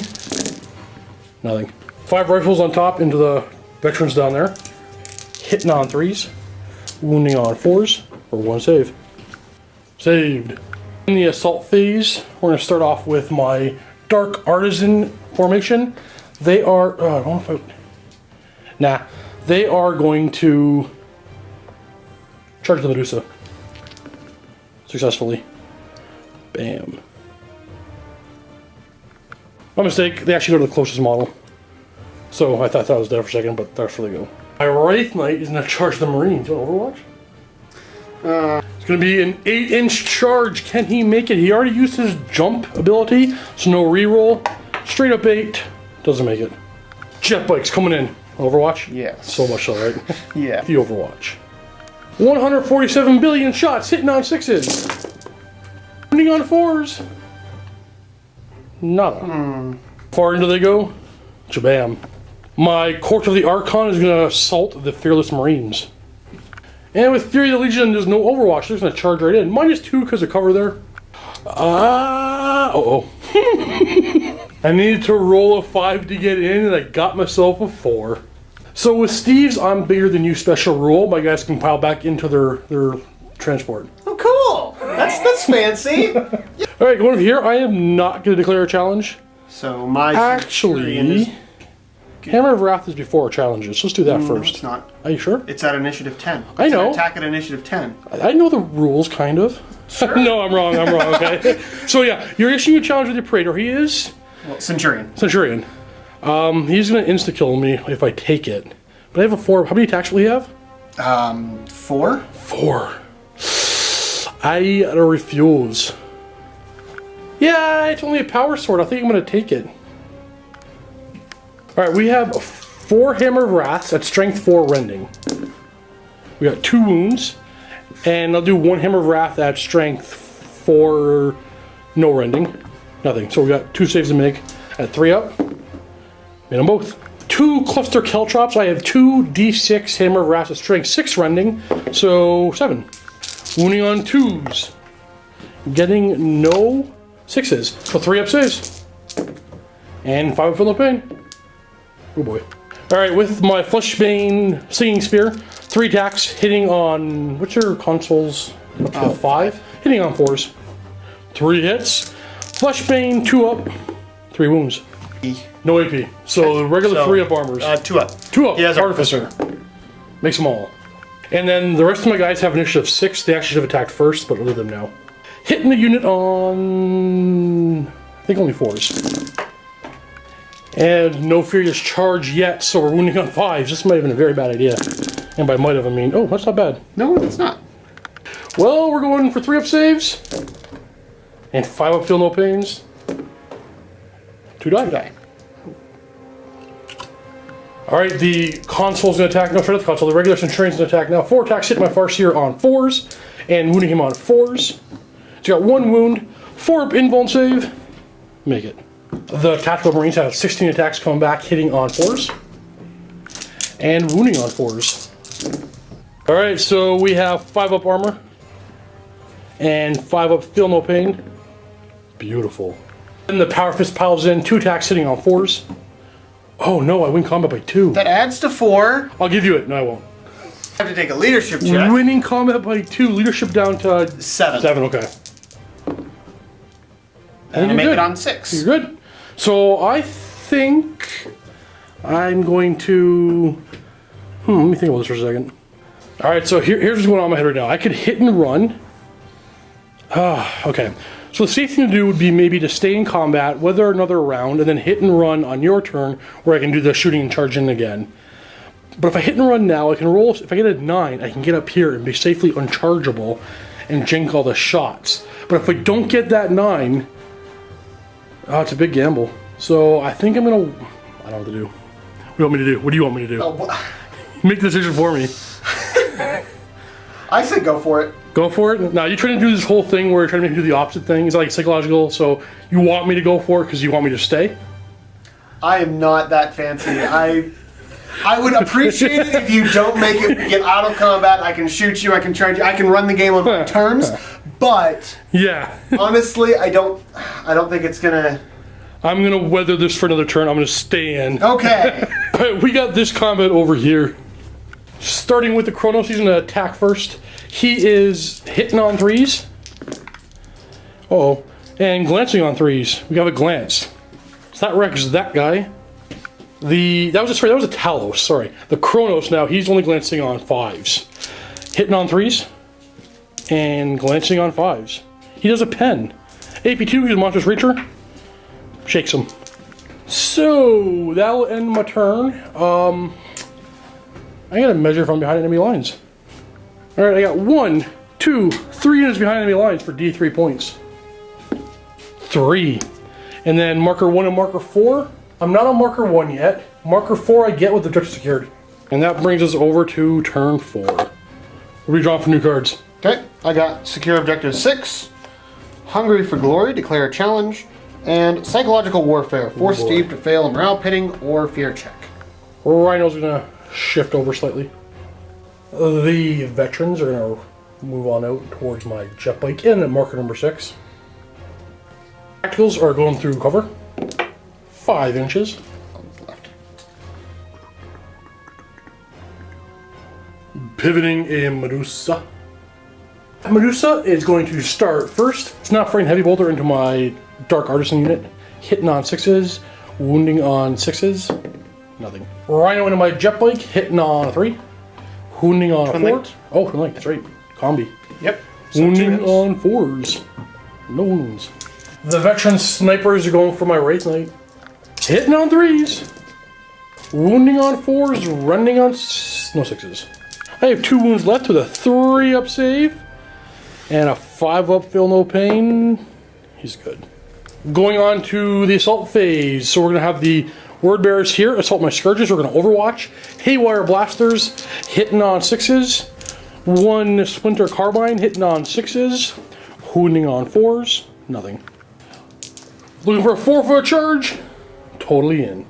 Nothing. 5 rifles on top into the veterans down there. Hitting on 3s. Wounding on 4s. For 1 save. Saved. In the assault phase, we're going to start off with my Dark Artisan formation. They are... I don't know if I... Nah. They are going to charge the Medusa. Successfully. Bam. My mistake, they actually go to the closest model. So I thought that was dead for a second, but that's where they go. My Wraith Knight is going to charge the Marines. You want Overwatch? It's going to be an 8-inch charge. Can he make it? He already used his jump ability, so no reroll. Straight up 8. Doesn't make it. Jet bikes coming in. Overwatch? Yes. So much so, right? Yeah. The Overwatch. 147 billion shots hitting on 6s. Hitting on 4s. Nada. Far into they go. Jabam. My Court of the Archon is going to assault the Fearless Marines. And with Fury of the Legion, there's no Overwatch. They're just going to charge right in. -2 because of cover there. Uh-oh. I needed to roll a 5 to get in, and I got myself a 4. So with Steve's I'm bigger than you special rule, my guys can pile back into their transport. Oh, cool! That's fancy. All right, going over here. I am not going to declare a challenge. So my Actually, Hammer of Wrath is before our challenges. So let's do that first. It's not. Are you sure? It's at initiative 10. I know. It's an attack at initiative 10. I know the rules, kind of. Sure. No, I'm wrong. Okay. So yeah, you're issuing a challenge with your Praetor. He is Well, Centurion. Centurion. He's going to insta-kill me if I take it. But I have a 4. How many attacks will he have? 4? 4. I refuse. Yeah, it's only a power sword. I think I'm going to take it. Alright, we have 4 Hammer of Wrath at strength 4 rending. We got 2 wounds. And I'll do 1 Hammer of Wrath at strength 4 no rending. Nothing. So we got 2 saves to make at 3 up. Made them both. 2 Cluster Caltrops. I have 2 D6 Hammer of Wrath at strength 6 rending. So 7. Wounding on 2s. Getting no 6s. So 3 up saves. And 5 up Philip Pain. Oh boy. Alright, with my Fleshbane Singing Spear, 3 attacks, hitting on... What's your consoles? Up to 5? Hitting on 4s. 3 hits. Fleshbane, 2 up. 3 wounds. No AP. So the regular 3 up armors. 2 up. 2 up. He has Artificer. Makes them all. And then the rest of my guys have initiative 6. They actually should have attacked first, but leave them now. Hitting the unit on... I think only 4s. And no Furious Charge yet, so we're wounding on 5s. This might have been a very bad idea. And by might have, I mean... Oh, that's not bad. No, it's not. Well, we're going for 3 up saves. And 5 up feel no pains. 2 die. 2 die. Alright, the console's going to attack. No, forget the console. The regular Centurion's going to attack now. 4 attacks hitting my Farseer on 4s. And wounding him on 4s. So you got 1 wound. 4 up invuln save. Make it. The Tactical Marines have 16 attacks coming back, hitting on 4s. And wounding on 4s. Alright, so we have 5 up armor. And 5 up feel no pain. Beautiful. Then the Power Fist piles in, 2 attacks hitting on 4s. Oh no, I win combat by 2. That adds to 4. I'll give you it. No, I won't. I have to take a leadership check. Winning combat by 2. Leadership down to 7. 7, okay. And you're make good. it on 6. You're good. So I think I'm going to... let me think about this for a second. Alright, so here's what's going on in my head right now. I could hit and run. Okay. So the safe thing to do would be maybe to stay in combat, weather another round, and then hit and run on your turn, where I can do the shooting and charge in again. But if I hit and run now, I can roll... If I get a 9, I can get up here and be safely unchargeable and jink all the shots. But if I don't get that 9... it's a big gamble. So I think I'm gonna... I don't know what to do. What do you want me to do? What do you want me to do? Oh, Make the decision for me. I said go for it. Go for it? Now, you're trying to do this whole thing where you're trying to make me do the opposite thing. It's like psychological, so you want me to go for it because you want me to stay? I am not that fancy. I would appreciate it if you don't make it get out of combat. I can shoot you, I can charge you, I can run the game on my terms, but Yeah. honestly, I don't think it's gonna... I'm gonna weather this for another turn. I'm gonna stay in. Okay. Alright, we got this combat over here. Starting with the Chronos, he's gonna attack first. He is hitting on 3s. Uh-oh. And glancing on 3s. We have a glance. So that wrecks that guy. That was a Talos, sorry. The Chronos now, he's only glancing on 5s. Hitting on 3s. And glancing on 5s. He does a pen. AP2, he's a Monstrous Reacher. Shakes him. So, that will end my turn. I gotta measure from behind enemy lines. Alright, I got 1, 2, 3 units behind enemy lines for D3 points. 3. And then marker 1 and marker 4. I'm not on marker 1 yet. Marker 4 I get with the objective secured. And that brings us over to turn 4. What are we drawing for new cards? Okay, I got Secure Objective 6, Hungry for Glory, Declare a Challenge, and Psychological Warfare, Force Steve to fail a morale pitting or fear check. Rhino's gonna shift over slightly. The veterans are gonna move on out towards my jet bike in at marker number 6. Tacticals are going through cover. 5 inches. On the left. Pivoting a Medusa. Medusa is going to start first. It's not frightened heavy bolter into my Dark Artisan unit. Hitting on 6s, wounding on 6s. Nothing. Rhino into my jet bike, hitting on a 3. Wounding on a 4. linked. Oh, twin linked, that's right. Combi. Yep. So Wounding 2 on 4s. No wounds. The veteran snipers are going for my Wraith Knight. Hitting on 3s. Wounding on 4s, running on no 6s. I have 2 wounds left with a 3 up save. And a 5 up feel no pain. He's good. Going on to the assault phase. So we're going to have the word bearers here. Assault my scourges. We're going to overwatch. Haywire blasters. Hitting on 6s. 1 splinter carbine. Hitting on 6s. Wounding on 4s. Nothing. Looking for a 4-foot charge. Totally in.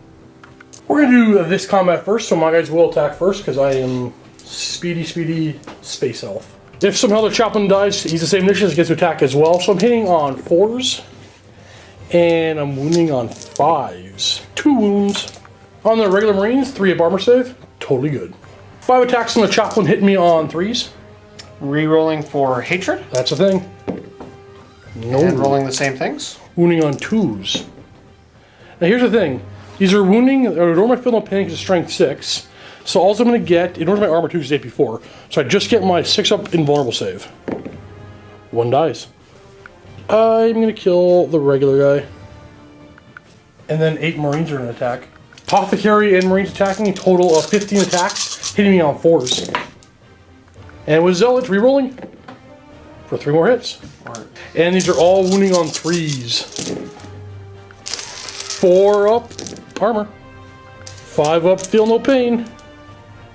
We're going to do this combat first. So my guys will attack first because I am speedy space elf. If somehow the chaplain dies, he's the same initiative, gets to attack as well. So I'm hitting on 4s. And I'm wounding on 5s. 2 wounds. On the regular Marines, 3 up armor save. Totally good. 5 attacks on the chaplain, hitting me on 3s. Re-rolling for Hatred, That's a thing. No. and rolling the same things. Wounding on 2s. Now here's the thing. These are wounding, or my fill no pain is strength 6. So all I'm going to get, in order to my armor 2 is AP4. So I just get my 6 up invulnerable save. 1 dies. I'm going to kill the regular guy. And then 8 Marines are going to attack. Apothecary and Marines attacking, a total of 15 attacks, hitting me on 4s. And with Zealots rerolling for 3 more hits. And these are all wounding on 3s. 4 up armor. 5 up feel no pain.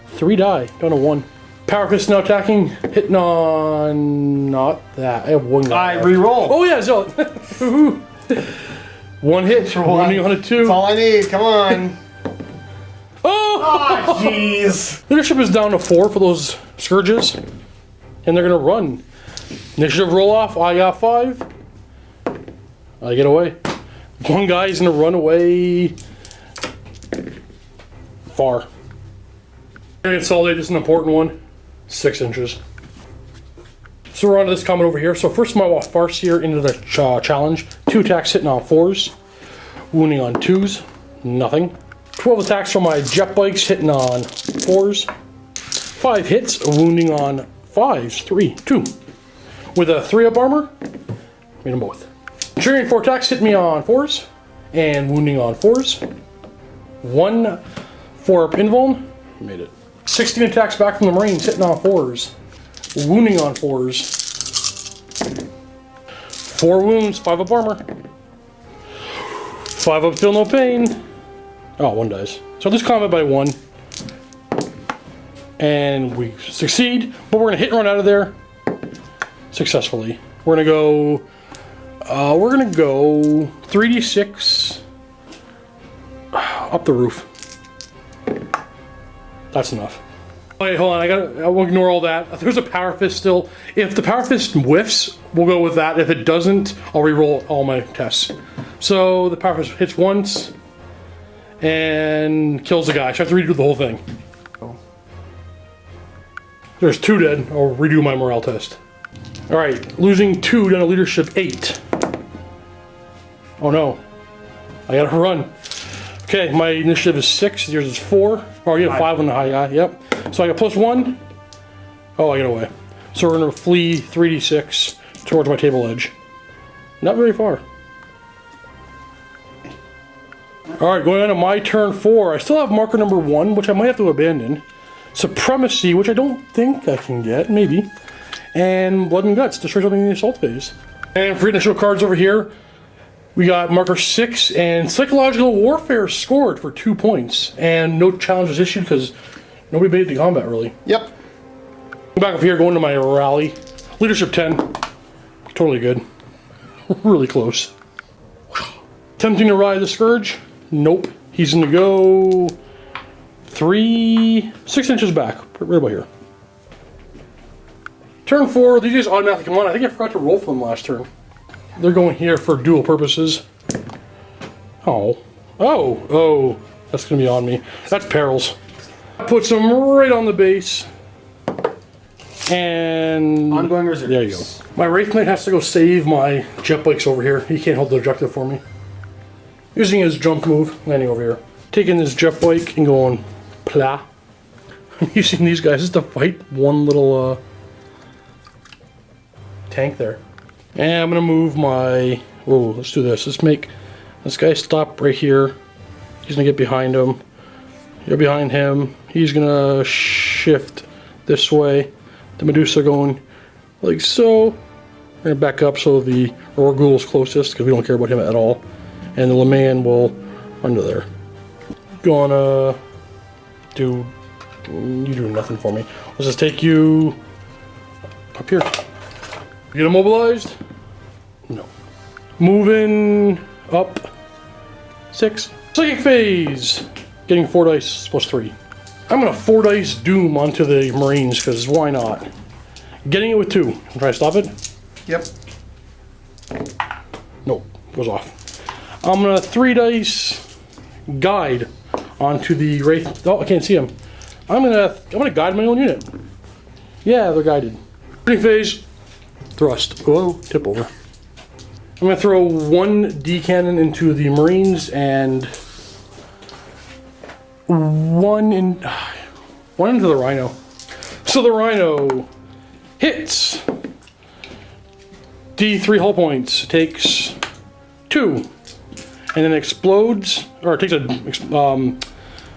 3 die, down to 1. Power Fist now attacking, hitting on... not that. I have 1 guy. I re-roll. Oh yeah, Zealot. 1 hit, wounding on a 2. That's all I need. Come on. Oh! Jeez. Leadership is down to 4 for those scourges, and they're gonna run. Initiative roll off. I got 5. I get away. One guy's gonna run away far. Consolidate is an important one. 6 inches. So we're on to this comment over here. So first my farce here into the challenge. 2 attacks hitting on 4s, wounding on 2s, nothing. 12 attacks from my jet bikes hitting on 4s. 5 hits, wounding on 5s, 2. With a 3-up armor, made them both. Ensuring 4 attacks hit me on 4s, and wounding on 4s. 1 4-up invuln, made it. 16 attacks back from the Marines hitting on 4s, wounding on 4s. 4 wounds, 5-up armor. 5-up feel no pain. Oh, 1 dies. So this combat by 1. And we succeed, but we're gonna hit and run out of there successfully. We're gonna go 3d6 up the roof. That's enough. Wait, hold on, I will ignore all that. There's a power fist still. If the power fist whiffs, we'll go with that. If it doesn't, I'll re-roll all my tests. So the power fist hits once and kills the guy. So I have to redo the whole thing. There's 2 dead. I'll redo my morale test. Alright, losing 2 down to leadership 8. Oh no. I gotta run. Okay, my initiative is 6, yours is 4. Oh, you have 5 on the high guy, yep. So I got +1. Oh, I get away. So we're gonna flee 3d6 towards my table edge. Not very far. Alright, going on to my turn 4. I still have marker number 1, which I might have to abandon. Supremacy, which I don't think I can get, maybe. And Blood and Guts, destroy something in the assault phase. And for initial cards over here, we got marker 6 and Psychological Warfare scored for 2 points. And no challenge was issued because nobody made it to combat, really. Yep. Back up here, going to my rally. Leadership 10. Totally good. Really close. Attempting to ride the Scourge. Nope. He's going to go 6 inches back. Right about here. Turn 4, these just automatically come on. I think I forgot to roll for them last turn. They're going here for dual purposes. Oh. That's going to be on me. That's perils. Puts them right on the base. And Ongoing reserves. There you go. My Wraith Knight has to go save my jet bikes over here. He can't hold the objective for me. Using his jump move, landing over here. Taking this jet bike and going plah. I'm using these guys just to fight one little tank there. And I'm gonna move my. Whoa, let's do this. Let's make this guy stop right here. He's gonna get behind him. You're behind him. He's gonna shift this way. The Medusa going like so. We're gonna back up so the Orgul is closest because we don't care about him at all. And the Leman will under there. Gonna do. You do nothing for me. Let's just take you up here. Get immobilized? No. Moving up 6. Psychic phase. Getting 4 dice plus 3. I'm gonna 4 dice doom onto the Marines because why not? Getting it with 2. Try to stop it? Yep. Nope. Goes off. I'm gonna 3 dice guide onto the Wraith. Oh, I can't see him. I'm gonna guide my own unit. Yeah, they're guided. Shooting phase. Thrust. Whoa, tip over. I'm gonna throw 1 D cannon into the Marines and 1 into the Rhino. So the Rhino hits. D3 hull points. Takes 2. And then explodes, or takes a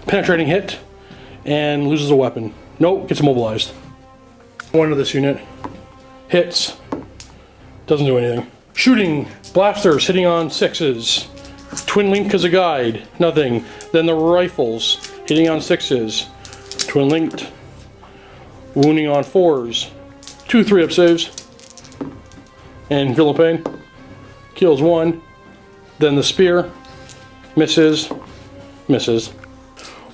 penetrating hit and loses a weapon. Nope, gets immobilized. 1 of this unit. Hits. Doesn't do anything. Shooting. Blasters hitting on 6s. Twin linked as a guide. Nothing. Then the rifles hitting on 6s. Twin linked. Wounding on 4s. 2 3-up saves. And feel no pain. Kills 1. Then the spear, misses, misses.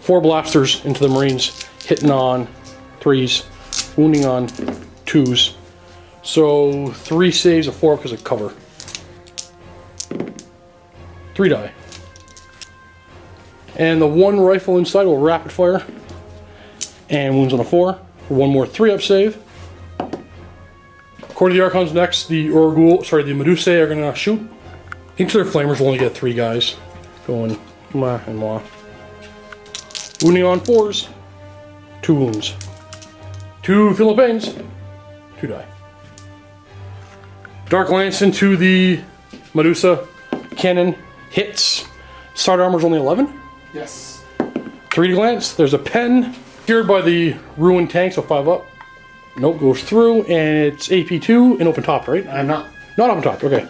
4 blasters into the Marines, hitting on 3s, wounding on 2s. So 3 saves, a 4 because of cover. 3 die. And the 1 rifle inside will rapid fire. And wounds on a 4. For 1 more 3-up save. According to the Archons next, the the Medusae are going to shoot. Each of their flamers will only get 3 guys. Going mwah and mwah. Wounding on 4s. 2 wounds. 2 Philippines. 2 die. Dark Lance into the Medusa. Cannon hits. Side armor's only 11. Yes. 3 to glance. There's a pen. Secured by the ruined tank, so 5 up. Nope, goes through, and it's AP2 and open top, right? I'm not. Not open top, okay.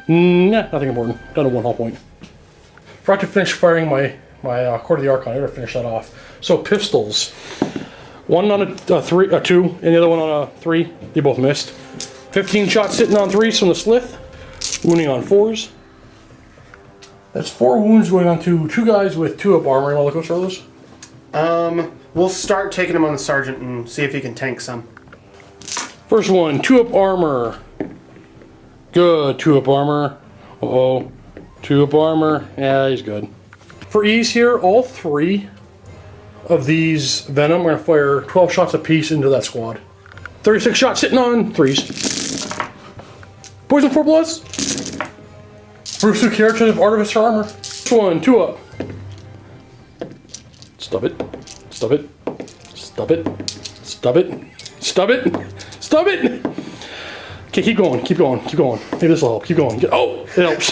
Nah, nothing important. Down to 1 hull point. Forgot to finish firing my Court of the Archon. I gotta finish that off. So pistols. 1 on a 2, and the other one on a 3. They both missed. 15 shots sitting on 3s from the Slith. Wounding on 4s. That's 4 wounds going on to 2 guys with 2-up armor. You wanna look at those? We'll start taking him on the sergeant and see if he can tank some. First one, 2-up armor. Good, 2-up armor. Uh-oh. 2-up armor. Yeah, he's good. For ease here, all 3 of these Venom are going to fire 12 shots apiece into that squad. 36 shots sitting on 3s. Poison 4 bloods. Bruce character of Artificer armor. This one, 2-up. Stop it. Stop it. Stop it. Stop it. Stop it. Stop it! Okay, keep going, keep going, keep going. Maybe this will help. Keep going. Oh, it helps.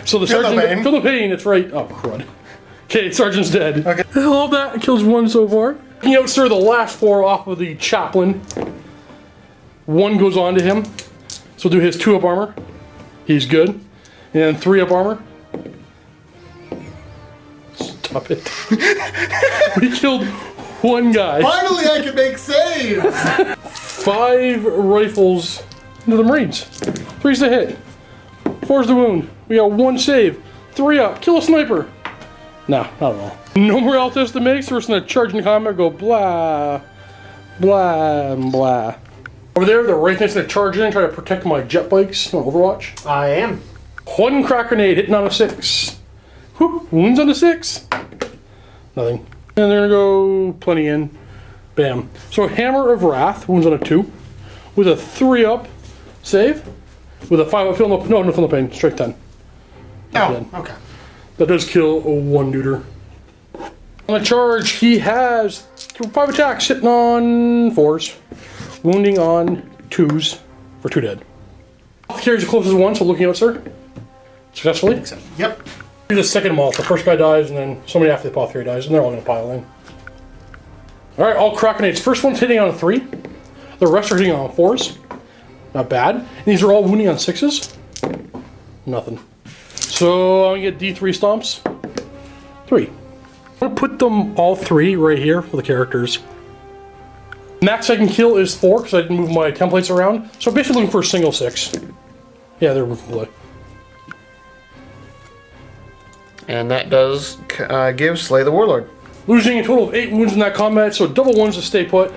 So the sergeant... Feel the pain, that's right. Oh, crud. Okay, sergeant's dead. Okay. All that kills 1 so far. Taking out, sir, the last 4 off of the chaplain. 1 goes on to him. So we'll do his 2-up armor. He's good. And 3-up armor. Stop it. We killed 1 guy. Finally, I can make saves! 5 rifles into the Marines. 3's the hit. 4's the wound. We got 1 save. 3 up. Kill a sniper. No, not at all. No more Altus to make, so we're just gonna charge in combat, go blah, blah, blah. Over there, the Wraith Knight's gonna charge in and try to protect my jet bikes on Overwatch. I am. 1 crack grenade hitting on a 6. Whew, wounds on a 6. Nothing. And they're gonna go plenty in. Bam. So Hammer of Wrath, wounds on a 2. With a 3-up save. With a 5-up feel no feel no pain. Strike 10. Oh, okay. That does kill a 1 neuter. On the charge, he has 5 attacks hitting on 4s. Wounding on 2s for 2 dead. Carries the closest 1, so looking out, sir. Successfully. Yep. Do the second moth. The first guy dies, and then somebody after the apothecary dies, and they're all going to pile in. Alright, all crackinades. First one's hitting on a 3. The rest are hitting on 4s. Not bad. And these are all wounding on 6s. Nothing. So I'm going to get D3 stomps. 3. I'm going to put them all 3 right here for the characters. Max I can kill is 4 because I didn't move my templates around. So I'm basically looking for a single 6. Yeah, they're moving play. And that does give Slay the Warlord. Losing a total of 8 wounds in that combat, so double 1s to stay put.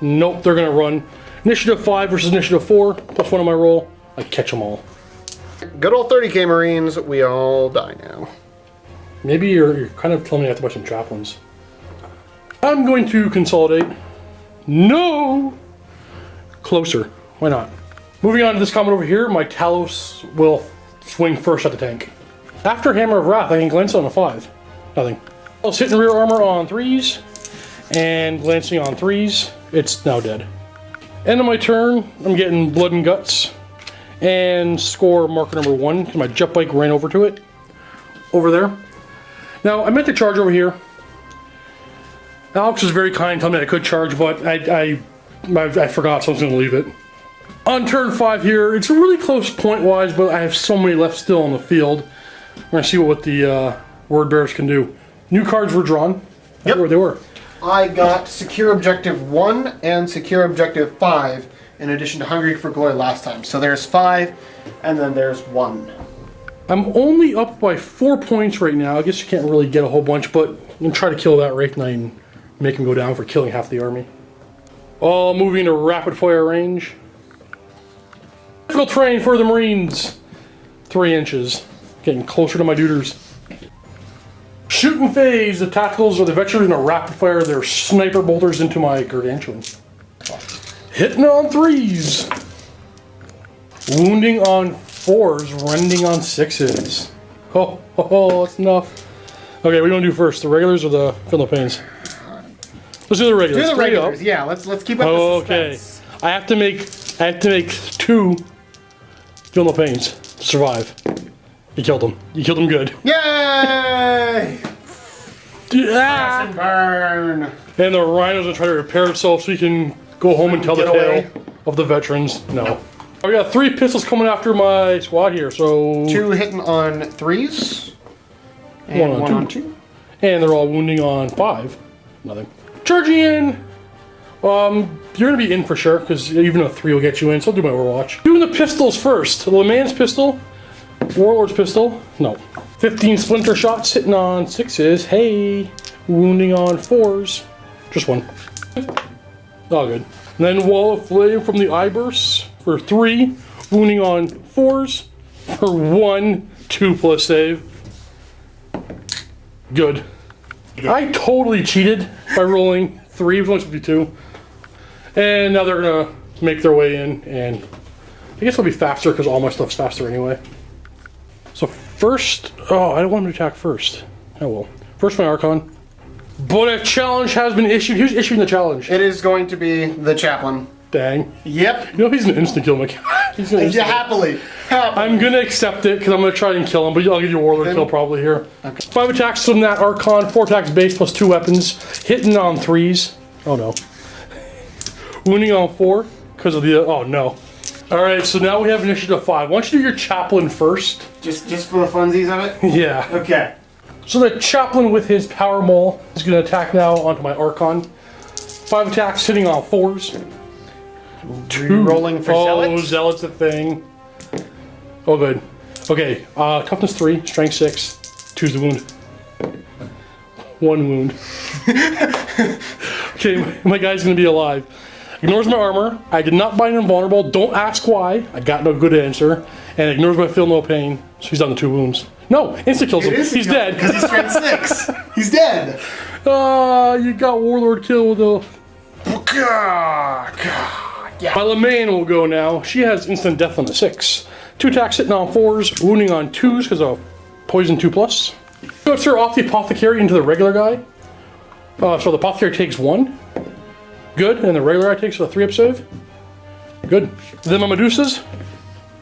Nope, they're going to run. Initiative 5 versus Initiative 4, plus 1 on my roll. I catch them all. Good old 30k Marines, we all die now. Maybe you're kind of telling me I have to buy some chaplains. I'm going to consolidate. No! Closer. Why not? Moving on to this combat over here, my Talos will swing first at the tank. After Hammer of Wrath, I can glance on a 5. Nothing. I was hitting rear armor on 3s, and glancing on 3s. It's now dead. End of my turn, I'm getting blood and guts, and score marker number 1, because my jet bike ran over to it. Over there. Now, I meant to charge over here. Alex was very kind, telling me I could charge, but I forgot, so I was going to leave it. On turn 5 here, it's really close point-wise, but I have so many left still on the field. We're going to see what the word bearers can do. New cards were drawn. Yep. Where they were. I got Secure Objective 1 and Secure Objective 5 in addition to Hungry for Glory last time. So there's 5, and then there's 1. I'm only up by 4 points right now. I guess you can't really get a whole bunch, but I'm going to try to kill that Wraith Knight and make him go down for killing half the army. All moving to rapid fire range. Difficult terrain for the Marines. 3 inches. Getting closer to my duders. Shooting phase. The tacticals or the veterans are rapid fire their sniper bolters into my gargantuan. Hitting on 3s. Wounding on 4s. Rending on 6s. Oh, that's enough. Okay, what do you want to do first? The regulars or the Philippines? Let's do the regulars. Do the regulars. Yeah, let's keep up the suspense. Okay. I have to make 2 Philippines to survive. You killed them. You killed them good. Yay! Yeah. And burn. And the rhino's gonna try to repair itself so he can go home and tell the tale of the veterans. No. I got 3 pistols coming after my squad here, so 2 hitting on 3s. And 1 on 2. And they're all wounding on 5. Nothing. Charging in! You're gonna be in for sure, because even a 3 will get you in, so I'll do my Overwatch. Doing the pistols first. The Le Mans pistol, Warlord's pistol, no. 15 splinter shots hitting on 6s, hey! Wounding on 4s, just 1. All good. And then Wall of Flame from the eye bursts for 3, wounding on 4s for 1, 2+ save. Good. I totally cheated by rolling 3, it was only supposed to be 2. And now they're gonna make their way in, and I guess it'll be faster because all my stuff's faster anyway. So first, oh, I don't want to attack first. Oh well. First my Archon. But a challenge has been issued. Who's issuing the challenge? It is going to be the chaplain. Dang. Yep. You know he's an instant kill mechanic. Happily. I'm gonna accept it because I'm gonna try and kill him, but I'll give you a Warlord kill probably here. Okay. 5 attacks from that Archon, 4 attacks base plus 2 weapons, hitting on 3s. Oh no. Wounding on 4 because of the oh no. All right, so now we have initiative 5. Why don't you do your chaplain first? Just for the funsies of it. Yeah. Okay. So the chaplain with his power maul is gonna attack now onto my Archon. 5 attacks hitting on 4s. 2 rolling for zealots. Oh, zealot's a thing. Oh, good. Okay, toughness 3, strength 6, 2's the wound. 1 wound. Okay, my guy's gonna be alive. Ignores my armor. I did not bind him vulnerable. Don't ask why. I got no good answer. And ignores my feel no pain. So he's down to 2 wounds. No, insta kills him. He's dead. Because he's strength 6. He's dead. You got Warlord kill with a. Yeah. My Lemaine will go now. She has instant death on the 6. 2 attacks hitting on 4s, wounding on 2s because of poison 2+. Goes her off the apothecary into the regular guy. So the apothecary takes 1. Good, and the regular guy takes a 3-up save. Good. Then my Medusas,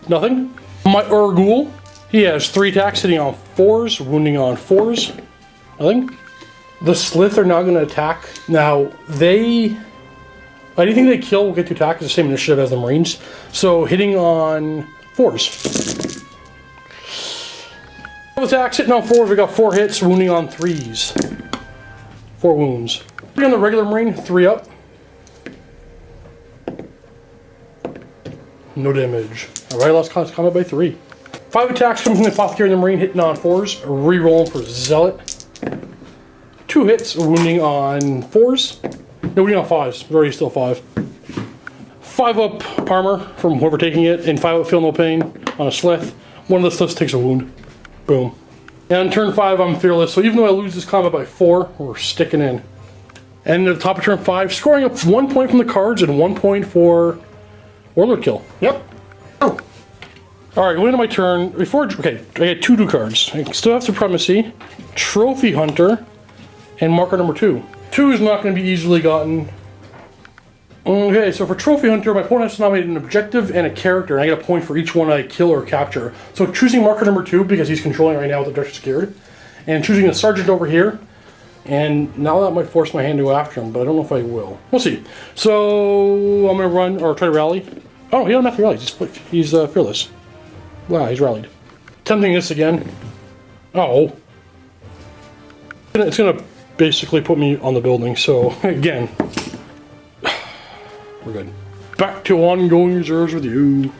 nothing. My Urgul, he has 3 attacks hitting on 4s, wounding on 4s. Nothing. The Slith are now going to attack. Now, anything they kill will get to attack. It's the same initiative as the Marines. So hitting on 4s. 12 attacks hitting on 4s. We got 4 hits, wounding on 3s. 4 wounds. On the regular Marine, 3 up. No damage. Alright, lost combat by 3. 5 attacks coming from the apothecary and the Marine, hitting on 4s. Rerolling for Zealot. 2 hits, wounding on 4s. No, wounding on 5s. We're already still 5. 5 up armor from whoever taking it, and 5 up feel no pain on a Slith. One of the Sliths takes a wound. Boom. And on turn 5, I'm fearless, so even though I lose this combat by 4, we're sticking in. And at the top of turn 5, scoring up 1 point from the cards and 1 point for Warlord kill. Yep. Oh. Alright, going into my turn. Okay, I get 2 new cards. I still have Supremacy, Trophy Hunter, and marker number 2. 2 is not going to be easily gotten. Okay, so for Trophy Hunter, my opponent has to nominate an objective and a character, and I get a point for each one I kill or capture. So choosing marker number 2, because he's controlling right now with the objective secured, and choosing a sergeant over here, and now that might force my hand to go after him, but I don't know if I will. We'll see. So I'm going to run, or try to rally. Oh, he doesn't have to rally, he's fearless. Wow, he's rallied. Attempting this again. Oh. It's going to basically put me on the building, so again. We're good. Back to ongoing reserves with you.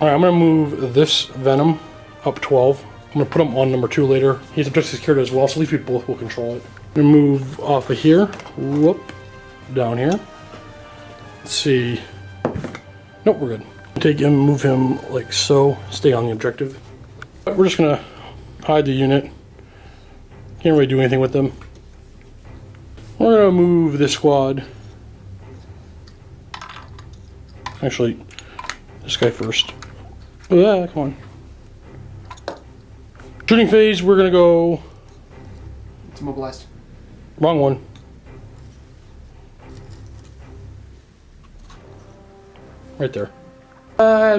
Alright, I'm going to move this Venom up 12. I'm gonna put him on number 2 later. He's objective secured as well, so at least we both will control it. I'm gonna move off of here, whoop, down here. Let's see. Nope, we're good. Take him, move him like so, stay on the objective. But we're just gonna hide the unit. Can't really do anything with them. We're gonna move this squad. Actually, this guy first. Ah, come on. Shooting phase, we're gonna go. It's immobilized. Wrong one. Right there.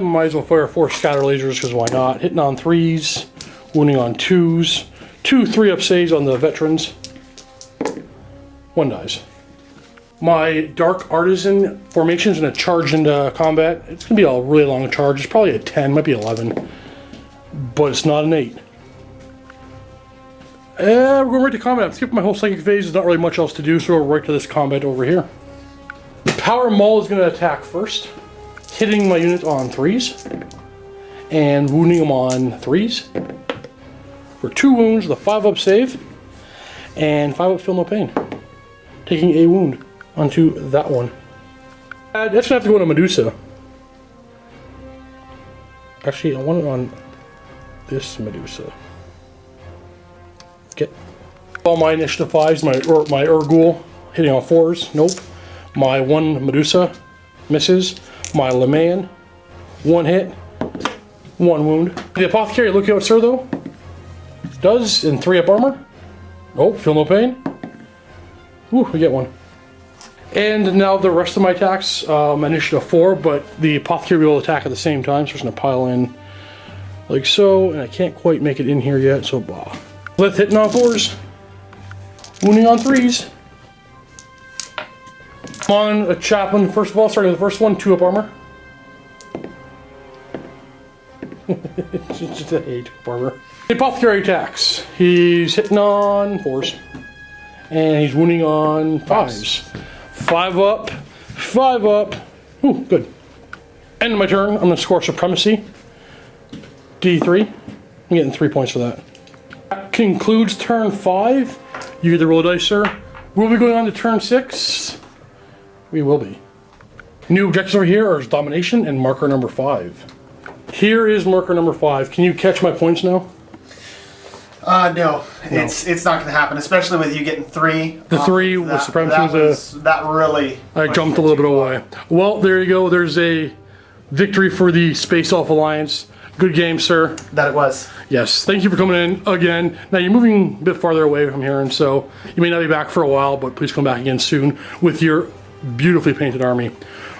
Might as well fire 4 scatter lasers, because why not? Hitting on 3s, wounding on 2s. 2 3-up saves on the veterans. 1 dies. My Dark Artisan formation's gonna charge into combat. It's gonna be a really long charge. It's probably a 10, might be 11. But it's not an 8. We're going right to combat. I'm skipping my whole psychic phase. There's not really much else to do, so we're right to this combat over here. Power Maul is gonna attack first, hitting my unit on 3s, and wounding them on 3s. For 2 wounds, the 5-up save, and 5-up feel no pain. Taking a wound onto that one. That's gonna have to go to Medusa. Actually, I want it on this Medusa. Okay. All my initiative 5s, my Urgul hitting on 4s, nope. My 1 Medusa misses. My Leman, 1 hit, 1 wound. The Apothecary, look out, sir, though. Does in 3-up armor. Nope, feel no pain. Ooh, we get 1. And now the rest of my attacks, initiative 4, but the Apothecary will attack at the same time, so it's gonna pile in like so, and I can't quite make it in here yet, so blah. Let's hitting on 4s, wounding on 3s. On a chaplain, first of all, starting with the first one, 2-up armor. Just a 8-up armor. The Apothecary attacks. He's hitting on 4s. And he's wounding on 5s. 5-up, 5-up. Ooh, good. End of my turn. I'm going to score Supremacy. D3. I'm getting 3 points for that. That concludes turn 5. You get the roll of dice, sir. We'll be going on to turn 6. We will be. New objectives over here are Domination and marker number 5. Here is marker number 5. Can you catch my points now? No. It's not going to happen, especially with you getting 3. The 3 with Supremacy. That really... I jumped a little bit away. Well, there you go. There's a victory for the Space Elf Alliance. Good game, sir. That it was. Yes. Thank you for coming in again. Now, you're moving a bit farther away from here, and so you may not be back for a while, but please come back again soon with your beautifully painted army.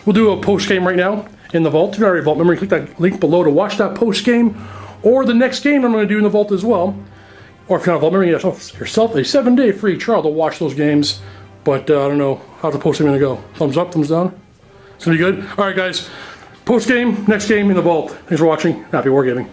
We'll do a post-game right now in the vault. If you're not already vault member, click that link below to watch that post-game, or the next game I'm going to do in the vault as well. Or if you're not a vault member, you get yourself a 7-day free trial to watch those games. But I don't know how's the post-game going to go. Thumbs up, thumbs down? It's going to be good? Alright guys, post-game, next game in the vault. Thanks for watching. Happy wargaming.